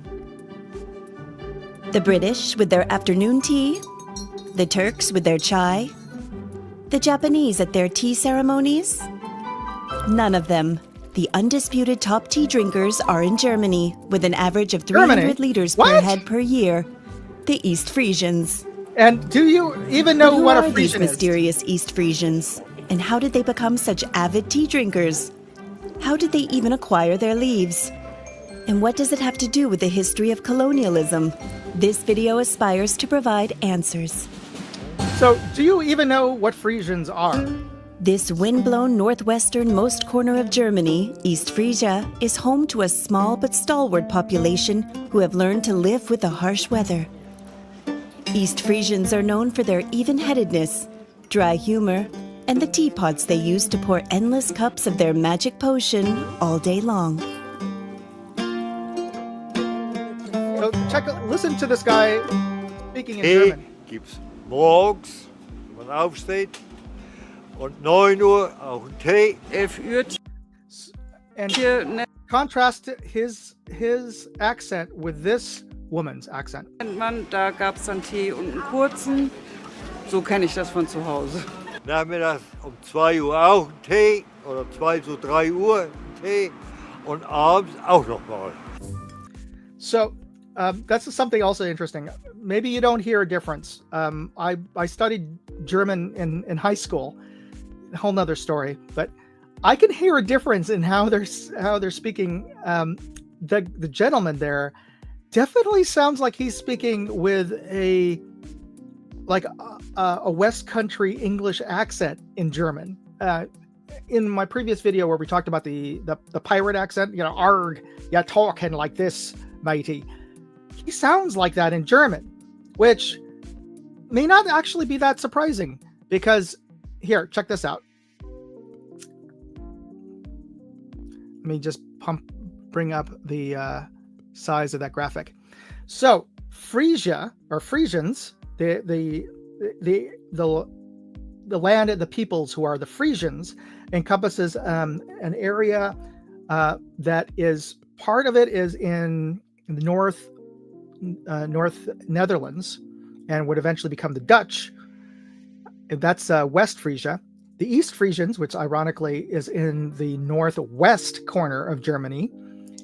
The British with their afternoon tea? The Turks with their chai? The Japanese at their tea ceremonies? None of them. The undisputed top tea drinkers are in Germany, with an average of 300 liters per head per year. The East Frisians. And do you even know what a Frisian is? Mysterious East Frisians? And how did they become such avid tea drinkers? How did they even acquire their leaves? And what does it have to do with the history of colonialism? This video aspires to provide answers. So, do you even know what Frisians are? This windblown northwesternmost corner of Germany, East Frisia, is home to a small but stalwart population who have learned to live with the harsh weather. East Frisians are known for their even-headedness, dry humor, and the teapots they use to pour endless cups of their magic potion all day long. So listen to this guy speaking in German. Gibt's morgens, wenn man aufsteht, und 9 Uhr auch einen Tee. 11 Uhr. And contrast his accent with this woman's accent. Da gab es dann Tee und einen kurzen. So kenne ich das von zu Hause. Nachmittags 2 Uhr auch einen Tee oder 2 zu 3 Uhr einen Tee und abends auch noch mal. So that's something also interesting. Maybe you don't hear a difference. I studied German in high school. A whole nother story, but I can hear a difference in how they're speaking the gentleman there definitely sounds like he's speaking with a West Country English accent in German. In my previous video where we talked about the pirate accent, you know, arg, yeah, talking like this, matey. He sounds like that in German, which may not actually be that surprising because here, check this out. Let me just bring up the size of that graphic. So Frisia or Frisians, the land of the peoples who are the Frisians, encompasses an area that is part of it is in the North Netherlands and would eventually become the Dutch. That's West Frisia. The East Frisians, which ironically is in the northwest corner of Germany,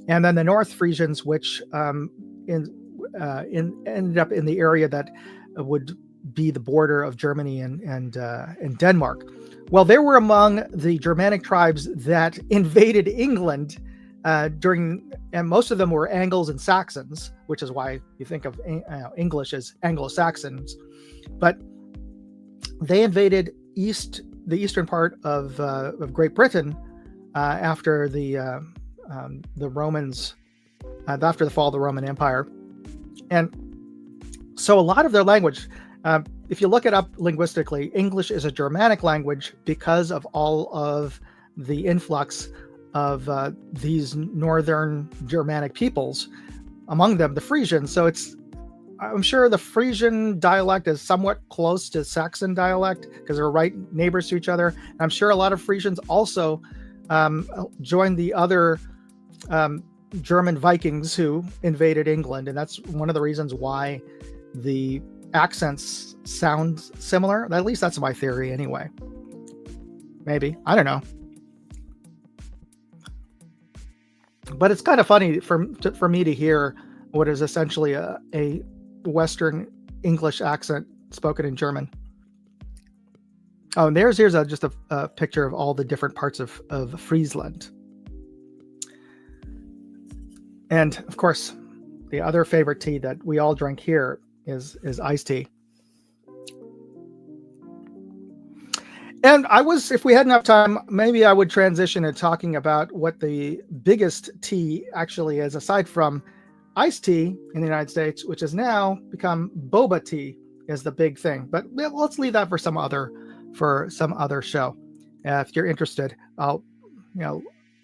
and then the North Frisians, which ended up in the area that would be the border of Germany and Denmark. Well, they were among the Germanic tribes that invaded England and most of them were Angles and Saxons, which is why you think of English as Anglo-Saxons. But they invaded the eastern part of Great Britain after the Romans, after the fall of the Roman Empire, and so a lot of their language. If you look it up linguistically, English is a Germanic language because of all of the influx of these northern Germanic peoples, among them the Frisians. So I'm sure the Frisian dialect is somewhat close to Saxon dialect because they're right neighbors to each other. And I'm sure a lot of Frisians also joined the other German Vikings who invaded England. And that's one of the reasons why the accents sound similar. At least that's my theory anyway. Maybe. I don't know. But it's kind of funny for me to hear what is essentially a Western English accent spoken in German. Oh, and here's just a picture of all the different parts of Friesland. And of course, the other favorite tea that we all drink here is iced tea. And if we had enough time, maybe I would transition to talking about what the biggest tea actually is, aside from iced tea in the United States, which has now become boba tea is the big thing. But let's leave that for some other show. If you're interested, I'll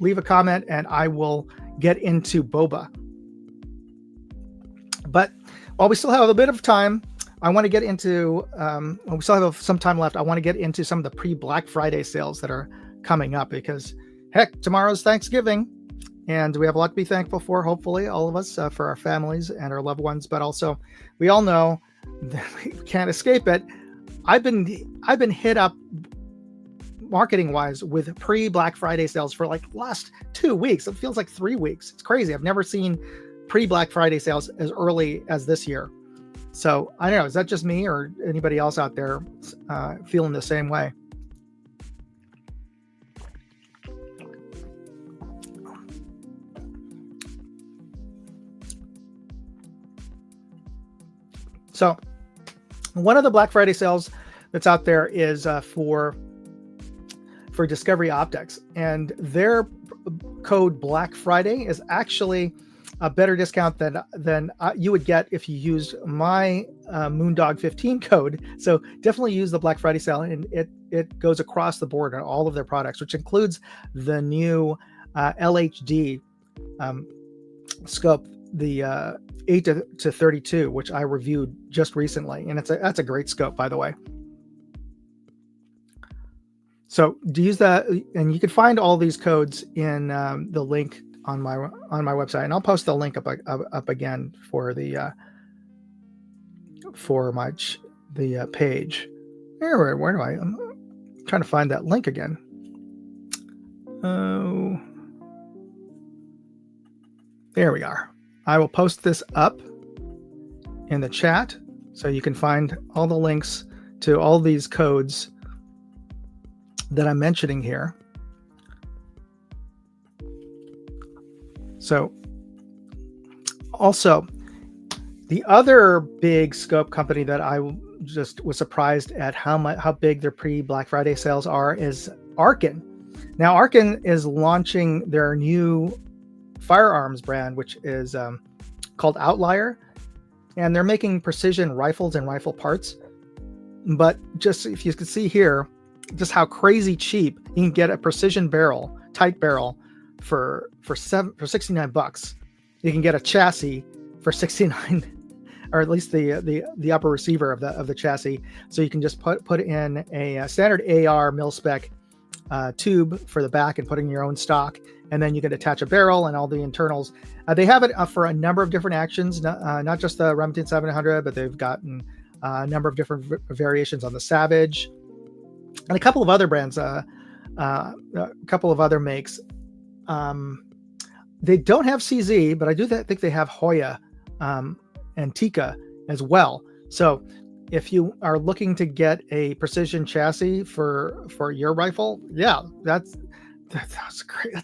leave a comment and I will get into boba. But while we still have a bit of time, I want to get into, we still have some time left. I want to get into some of the pre-Black Friday sales that are coming up because, heck, tomorrow's Thanksgiving and we have a lot to be thankful for, hopefully, all of us, for our families and our loved ones. But also, we all know that we can't escape it. I've been hit up marketing-wise with pre-Black Friday sales for like last 2 weeks. It feels like 3 weeks. It's crazy. I've never seen pre-Black Friday sales as early as this year. So I don't know, is that just me or anybody else out there feeling the same way? So one of the Black Friday sales that's out there is for Discovery Optics, and their code Black Friday is actually a better discount than you would get if you used my Moondog 15 code. So definitely use the Black Friday sale, and it goes across the board on all of their products, which includes the new LHD scope, the 8 to 32, which I reviewed just recently, and that's a great scope, by the way. So to use that, and you can find all these codes in the link on my website, and I'll post the link up again for the page. Where do I'm trying to find that link again. Oh, there we are. I will post this up in the chat so you can find all the links to all these codes that I'm mentioning here. So Also, the other big scope company that I just was surprised at how big their pre-Black Friday sales are is Arkin. Now, Arkin is launching their new firearms brand, which is called Outlier, and they're making precision rifles and rifle parts. But just if you can see here, just how crazy cheap you can get a precision barrel, tight barrel, for $69. You can get a chassis for $69, or at least the upper receiver of the chassis. So you can just put in a standard AR mil spec tube for the back and put in your own stock, and then you can attach a barrel and all the internals. They have it for a number of different actions, not just the Remington 700, but they've gotten a number of different variations on the Savage, and a couple of other brands, a couple of other makes. They don't have CZ, but I do think they have Hoya and Tikka as well. So if you are looking to get a precision chassis for your rifle, yeah, that's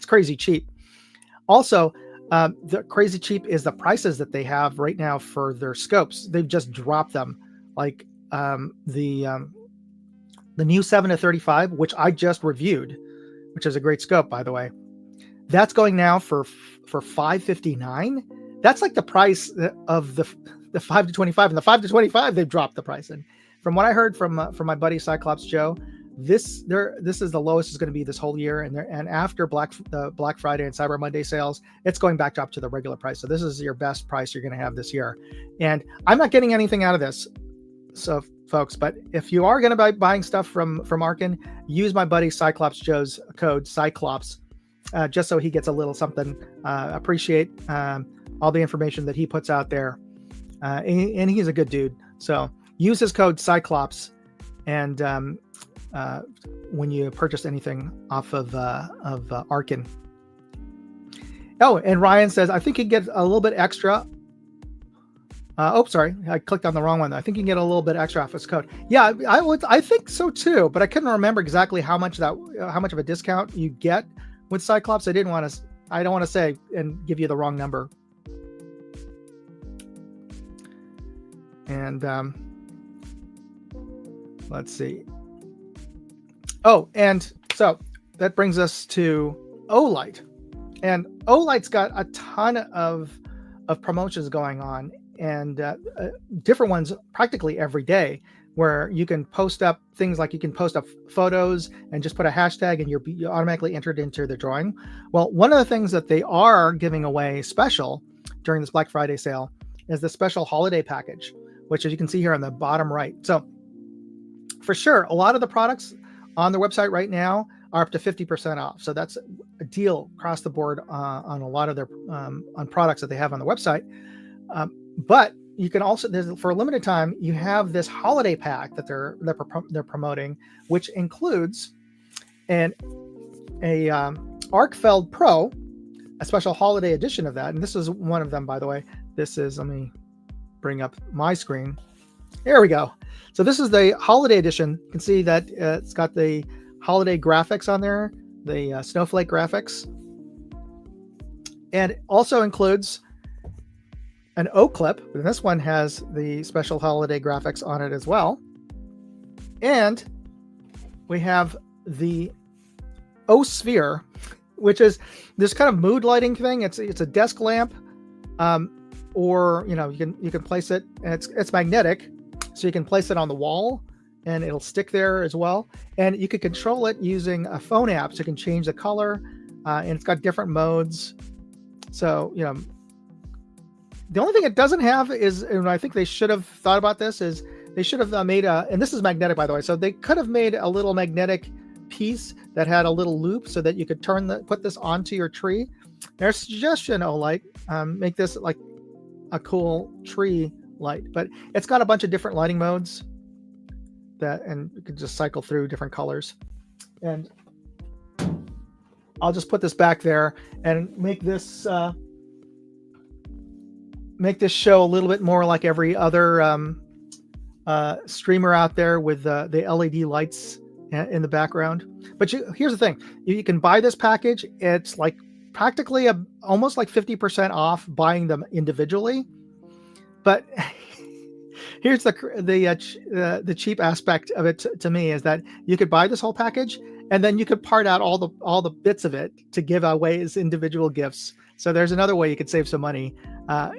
crazy cheap. Also, the crazy cheap is the prices that they have right now for their scopes. They've just dropped them, like the new 7-35, which I just reviewed, which is a great scope, by the way. That's going now for $559. That's like the price of the 5-25, and the 5-25 they've dropped the price. And from what I heard from my buddy Cyclops Joe, this is the lowest it's going to be this whole year, and after Black Friday and Cyber Monday sales, it's going back up to the regular price. So this is your best price you're going to have this year. And I'm not getting anything out of this, so folks, but if you are going to be buying stuff from Arkin, use my buddy Cyclops Joe's code Cyclops, just so he gets a little something. Appreciate all the information that he puts out there, and he's a good dude. So use his code Cyclops, and when you purchase anything off of Arkin. Oh, and Ryan says, I think you get a little bit extra. Sorry, I clicked on the wrong one. I think you can get a little bit extra off his code. Yeah, I think so too, but I couldn't remember exactly how much of a discount you get with Cyclops. I don't want to say and give you the wrong number. And let's see. Oh, and so that brings us to Olight, and Olight's got a ton of promotions going on, and different ones practically every day, where you can post up things like you can post up photos and just put a hashtag and you're automatically entered into the drawing. Well, one of the things that they are giving away special during this Black Friday sale is the special holiday package, which, as you can see here on the bottom right. So for sure, a lot of the products on their website right now are up to 50% off. So that's a deal across the board on a lot of their on products that they have on the website. But you can also, for a limited time, you have this holiday pack that they're promoting, which includes a Arkfeld Pro, a special holiday edition of that. And this is one of them, by the way. This is, let me bring up my screen. There we go. So this is the holiday edition. You can see that it's got the holiday graphics on there, the snowflake graphics. And it also includes an O clip, and this one has the special holiday graphics on it as well. And we have the O sphere, which is this kind of mood lighting thing. It's a desk lamp, or you can place it, and it's magnetic, so you can place it on the wall and it'll stick there as well. And you can control it using a phone app, so you can change the color, and it's got different modes. So the only thing it doesn't have is, and I think they should have thought about this, is they should have made and this is magnetic, by the way, so they could have made a little magnetic piece that had a little loop so that you could put this onto your tree. There's a suggestion, Olight, make this like a cool tree light, but it's got a bunch of different lighting modes and you can just cycle through different colors. And I'll just put this back there and make this show a little bit more like every other streamer out there with the LED lights in the background. But here's the thing: you can buy this package. It's like practically almost like 50% off buying them individually. But here's the cheap aspect of it to me is that you could buy this whole package and then you could part out all the bits of it to give away as individual gifts. So there's another way you could save some money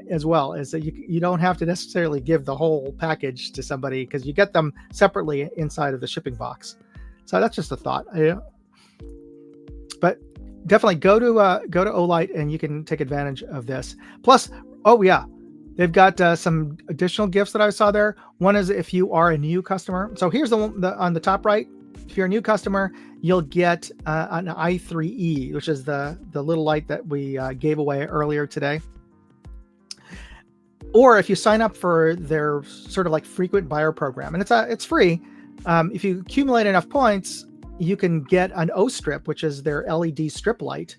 as well, is that you don't have to necessarily give the whole package to somebody because you get them separately inside of the shipping box. So that's just a thought. But definitely go to Olight and you can take advantage of this. Plus, oh yeah, they've got some additional gifts that I saw there. One is if you are a new customer. So here's the one on the top right. If you're a new customer, you'll get an i3E, which is the little light that we gave away earlier today. Or if you sign up for their sort of like frequent buyer program, and it's free. If you accumulate enough points, you can get an O strip, which is their LED strip light,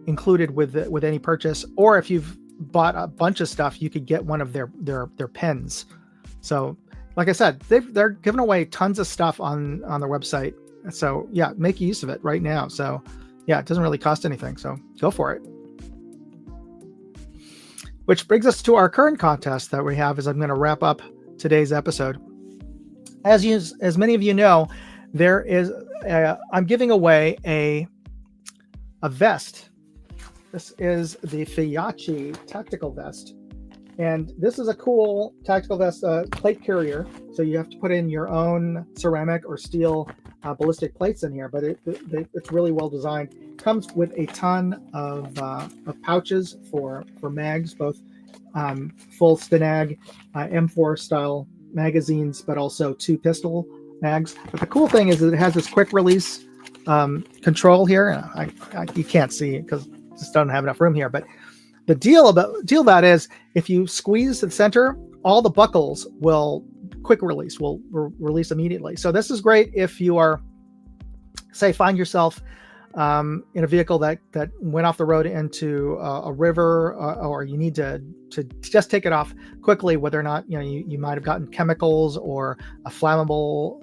included with any purchase. Or if you've bought a bunch of stuff, you could get one of their pens. So, like I said, they're giving away tons of stuff on their website. So yeah, make use of it right now. So yeah, it doesn't really cost anything. So go for it. Which brings us to our current contest that we have, as I'm going to wrap up today's episode. As many of you know, there is I'm giving away a vest. This is the Fiachi tactical vest. And this is a cool tactical vest plate carrier. So you have to put in your own ceramic or steel ballistic plates in here, but it's really well designed. Comes with a ton of pouches for mags, both full Stenag M4 style magazines, but also 2 pistol mags. But the cool thing is that it has this quick release control here. You can't see it because I just don't have enough room here, but the deal about is if you squeeze the center, all the buckles will quick release, will release immediately. So this is great if you are, say, find yourself in a vehicle that went off the road into a river, or you need to just take it off quickly, whether or not you might have gotten chemicals or a flammable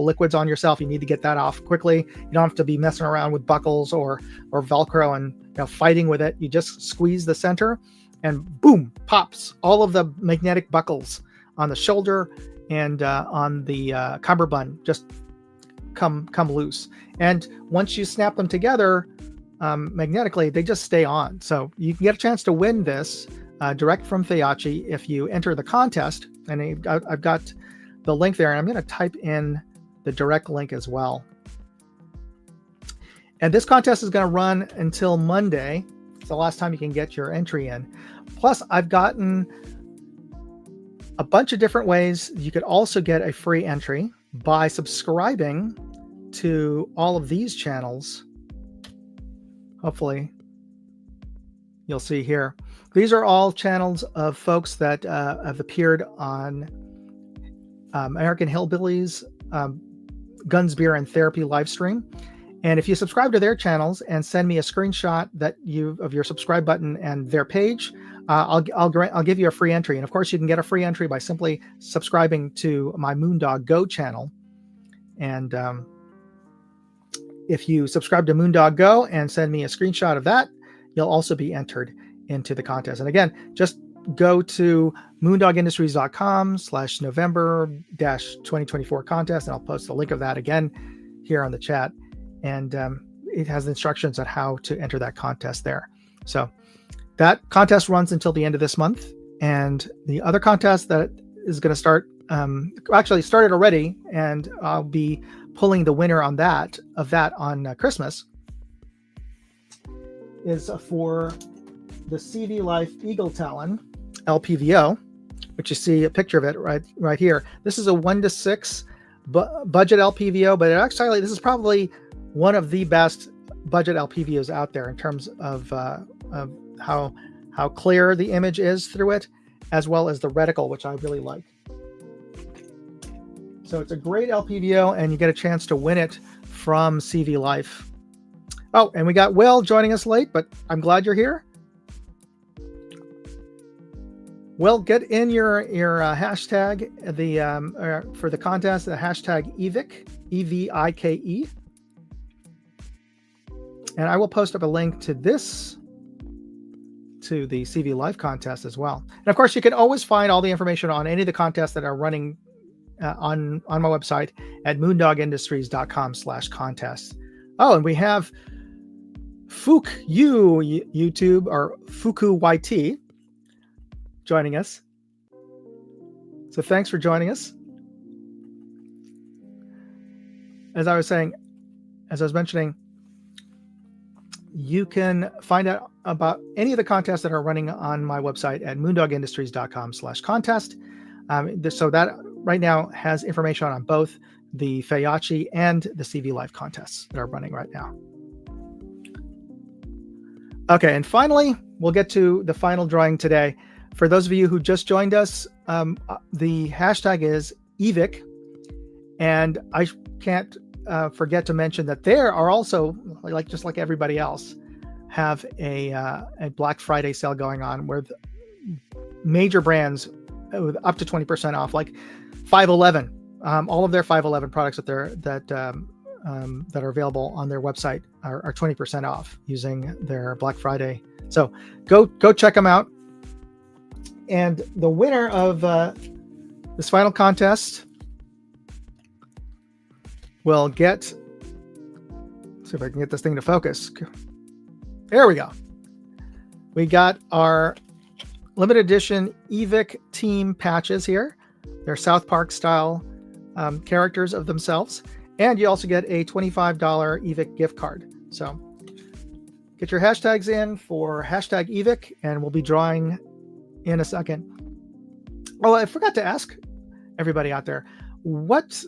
liquids on yourself. You need to get that off quickly. You don't have to be messing around with buckles or Velcro and fighting with it. You just squeeze the center and boom, pops all of the magnetic buckles on the shoulder and on the cummerbund just come loose. And once you snap them together magnetically, they just stay on. So you can get a chance to win this direct from Fiachi if you enter the contest. And I've got the link there, and I'm going to type in the direct link as well. And this contest is going to run until Monday. It's the last time you can get your entry in. Plus, I've gotten a bunch of different ways. You could also get a free entry by subscribing to all of these channels. Hopefully, you'll see here. These are all channels of folks that have appeared on American Hillbillies, Guns, Beer, and Therapy live stream. And if you subscribe to their channels and send me a screenshot of your subscribe button and their page, I'll give you a free entry. And of course, you can get a free entry by simply subscribing to my Moondog Go channel. And if you subscribe to Moondog Go and send me a screenshot of that, you'll also be entered into the contest. And again, just go to moondogindustries.com/November-2024 contest, and I'll post the link of that again here on the chat. And it has instructions on how to enter that contest there. So that contest runs until the end of this month. And the other contest that is going to start, actually started already, and I'll be pulling the winner on that on Christmas, is for the CV Life Eagle Talon LPVO, which you see a picture of it right here. This is a 1:6 budget LPVO, but this is probably one of the best budget LPVOs out there in terms of how clear the image is through it, as well as the reticle, which I really like. So it's a great LPVO, and you get a chance to win it from CV Life. Oh, and we got Will joining us late, but I'm glad you're here. Will, get in your hashtag for the contest, the hashtag EVIK, EVIKE. And I will post up a link to this, to the CV Life contest as well. And of course, you can always find all the information on any of the contests that are running on my website at moondogindustries.com/contests. Oh, and we have Fook YouTube, or Fuku YT, joining us. So thanks for joining us. As I was mentioning, you can find out about any of the contests that are running on my website at moondogindustries.com/contest. So that right now has information on both the Feiachi and the CV Life contests that are running right now. Okay, and finally, we'll get to the final drawing today. For those of you who just joined us, the hashtag is EVIC, and I can't forget to mention that there are also, just like everybody else, have a Black Friday sale going on where major brands with up to 20% off, like 511, all of their 511 products that are available on their website are 20% off using their Black Friday. So go check them out. And the winner of this final contest will get, see if I can get this thing to focus. There we go. We got our limited edition EVIC team patches here. They're South Park style characters of themselves. And you also get a $25 EVIC gift card. So get your hashtags in for hashtag EVIC, and we'll be drawing in a second. Oh, I forgot to ask everybody out there, what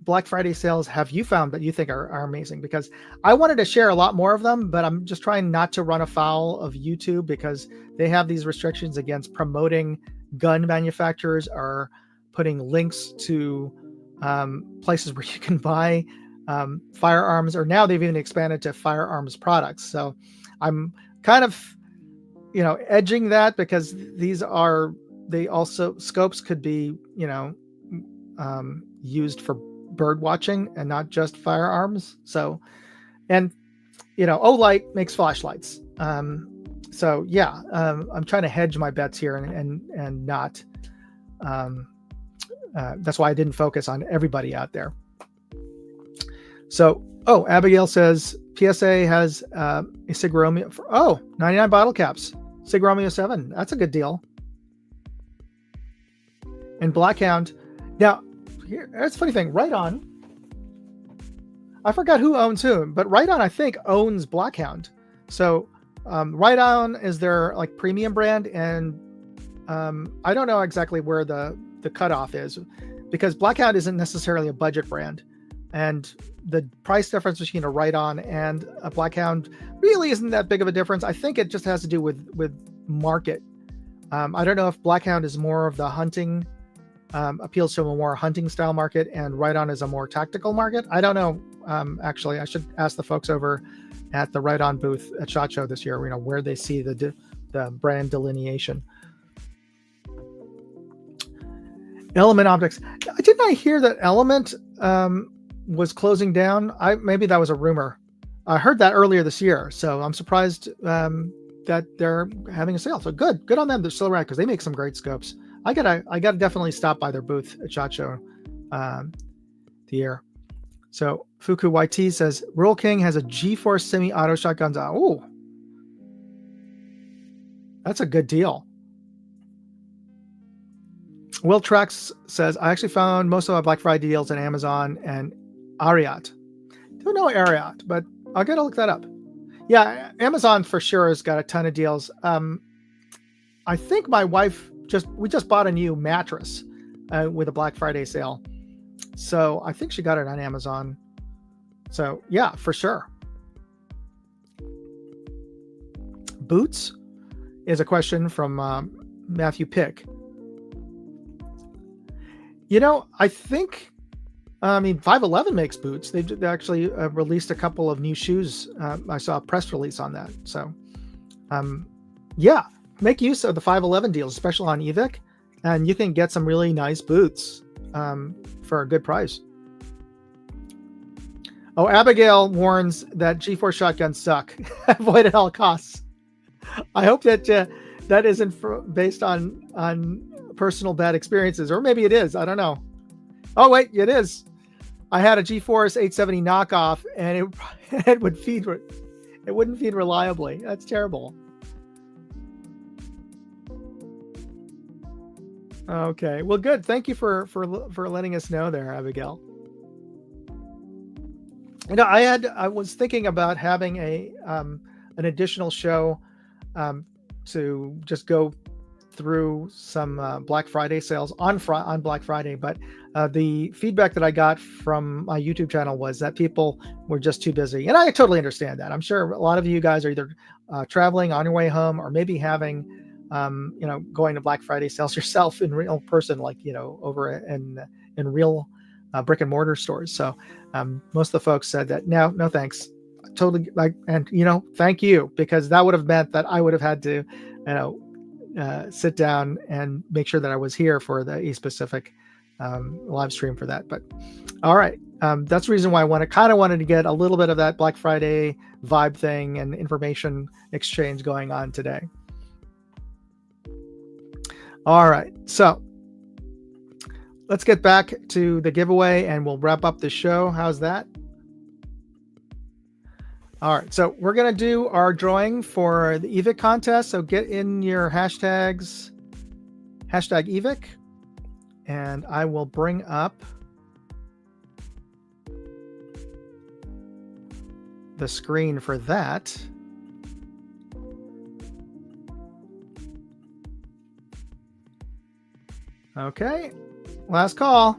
Black Friday sales have you found that you think are amazing? Because I wanted to share a lot more of them, but I'm just trying not to run afoul of YouTube because they have these restrictions against promoting gun manufacturers or putting links to places where you can buy firearms, or now they've even expanded to firearms products. So I'm kind of, edging that because scopes could be, used for bird watching and not just firearms. So, and, Olight makes flashlights. So yeah, I'm trying to hedge my bets here and not, that's why I didn't focus on everybody out there. So, Abigail says PSA has a Sig Romeo for 99 bottle caps. Sig Romeo 7. That's a good deal. And Blackhound. Now, that's a funny thing. Right On. I forgot who owns whom, but Right On, I think, owns Blackhound. So, Right On is their premium brand, and I don't know exactly where the cutoff is, because Blackhound isn't necessarily a budget brand, and the price difference between a Right On and a Blackhound really isn't that big of a difference. I think it just has to do with market. I don't know if Blackhound is more of the hunting, appeals to a more hunting style market, and Right On is a more tactical market. I don't know. Actually, I should ask the folks over at the Right On booth at SHOT Show this year, where they see the brand delineation. Element Optics. Didn't I hear that Element was closing down? Maybe that was a rumor. I heard that earlier this year, so I'm surprised that they're having a sale. So good on them. They're still around because they make some great scopes. I gotta definitely stop by their booth at SHOT Show the year. So Fuku YT says Rural King has a G-Force semi-auto shotguns. Oh, that's a good deal. Will Trax says, I actually found most of my Black Friday deals on Amazon and Ariat. Don't know Ariat, but I'll gotta look that up. Yeah, Amazon for sure has got a ton of deals. I think my wife we just bought a new mattress with a Black Friday sale. So I think she got it on Amazon. So yeah, for sure. Boots is a question from Matthew Pick. I think, 511 makes boots. They actually released a couple of new shoes. I saw a press release on that. So, yeah, make use of the 511 deals, especially on EVIC, and you can get some really nice boots for a good price. Oh, Abigail warns that G4 shotguns suck. Avoid at all costs. I hope that that isn't based on personal bad experiences, or maybe it is. I don't know. Oh wait, it is. I had a G-Force 870 knockoff, and it would feed. It wouldn't feed reliably. That's terrible. Okay, well, good. Thank you for letting us know there, Abigail. You know, I was thinking about having an additional show to just go through some Black Friday sales on Black Friday, but the feedback that I got from my YouTube channel was that people were just too busy, and I totally understand that. I'm sure a lot of you guys are either traveling on your way home, or maybe having going to Black Friday sales yourself in real person, like over in real brick and mortar stores. So most of the folks said that no thanks, totally, and thank you, because that would have meant that I would have had to sit down and make sure that I was here for a specific live stream for that. But all right, that's the reason why I kind of wanted to get a little bit of that Black Friday vibe thing and information exchange going on today. All right, so let's get back to the giveaway and we'll wrap up the show. How's that? All right, so we're going to do our drawing for the EVIC contest. So get in your hashtags, #EVIC, and I will bring up the screen for that. Okay, last call.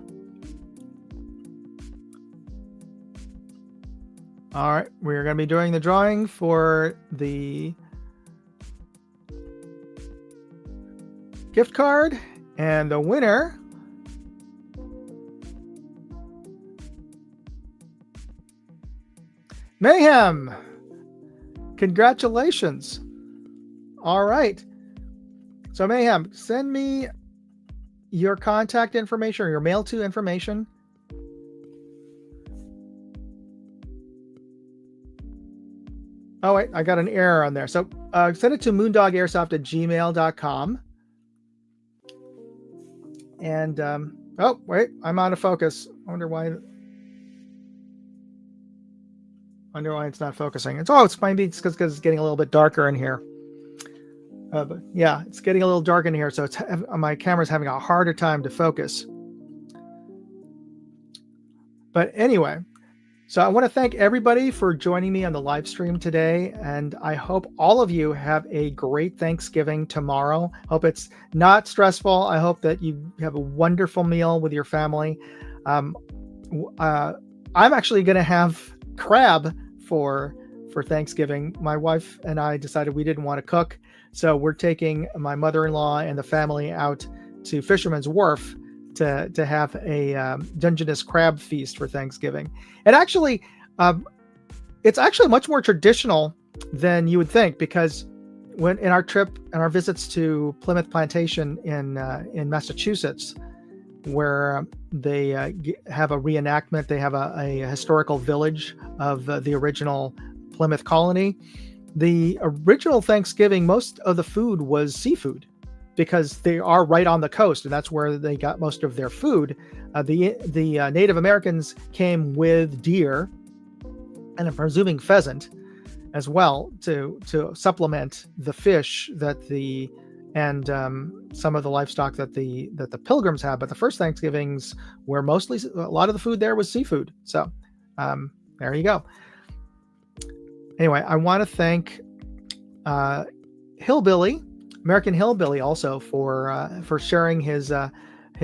All right, we're going to be doing the drawing for the gift card, and the winner Mayhem. Congratulations. All right. So Mayhem, send me your contact information or your mail to information. Oh, wait, I got an error on there. So send it to moondogairsoft@gmail.com. And, oh, wait, I'm out of focus. I wonder why it's not focusing. It's maybe it's because it's getting a little bit darker in here. But yeah, it's getting a little dark in here, so my camera's having a harder time to focus. But anyway, so I want to thank everybody for joining me on the live stream today, and I hope all of you have a great Thanksgiving tomorrow. Hope it's not stressful. I hope that you have a wonderful meal with your family. I'm actually going to have crab for Thanksgiving. My wife and I decided we didn't want to cook, so we're taking my mother-in-law and the family out to Fisherman's Wharf to have a Dungeness crab feast for Thanksgiving. And actually, it's actually much more traditional than you would think, because when in our trip and our visits to Plymouth Plantation in Massachusetts, where they have a reenactment, they have a historical village of the original Plymouth colony. The original Thanksgiving, most of the food was seafood, because they are right on the coast, and that's where they got most of their food. The Native Americans came with deer, and I'm presuming pheasant as well, to supplement the fish that some of the livestock that the Pilgrims had. But the first Thanksgivings were mostly, a lot of the food there was seafood. So there you go. Anyway, I want to thank American Hillbilly also for sharing his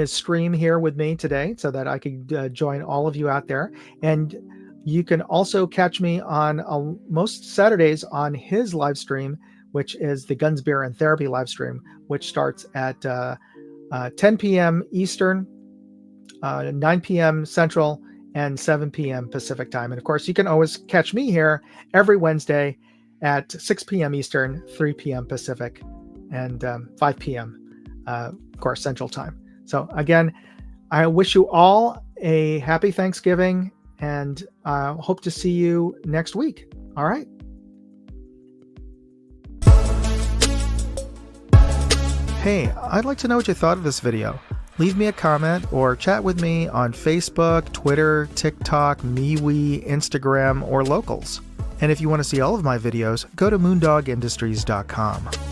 stream here with me today, so that I could join all of you out there. And you can also catch me on most Saturdays on his live stream, which is the Guns, Beer, and Therapy live stream, which starts at 10 p.m. Eastern, 9 p.m. Central, and 7 p.m. Pacific time. And of course, you can always catch me here every Wednesday at 6 p.m. Eastern, 3 p.m. Pacific, and 5 p.m. Of course, Central time. So again, I wish you all a happy Thanksgiving, and I hope to see you next week. All right. Hey, I'd like to know what you thought of this video. Leave me a comment or chat with me on Facebook, Twitter, TikTok, MeWe, Instagram, or Locals. And if you want to see all of my videos, go to moondogindustries.com.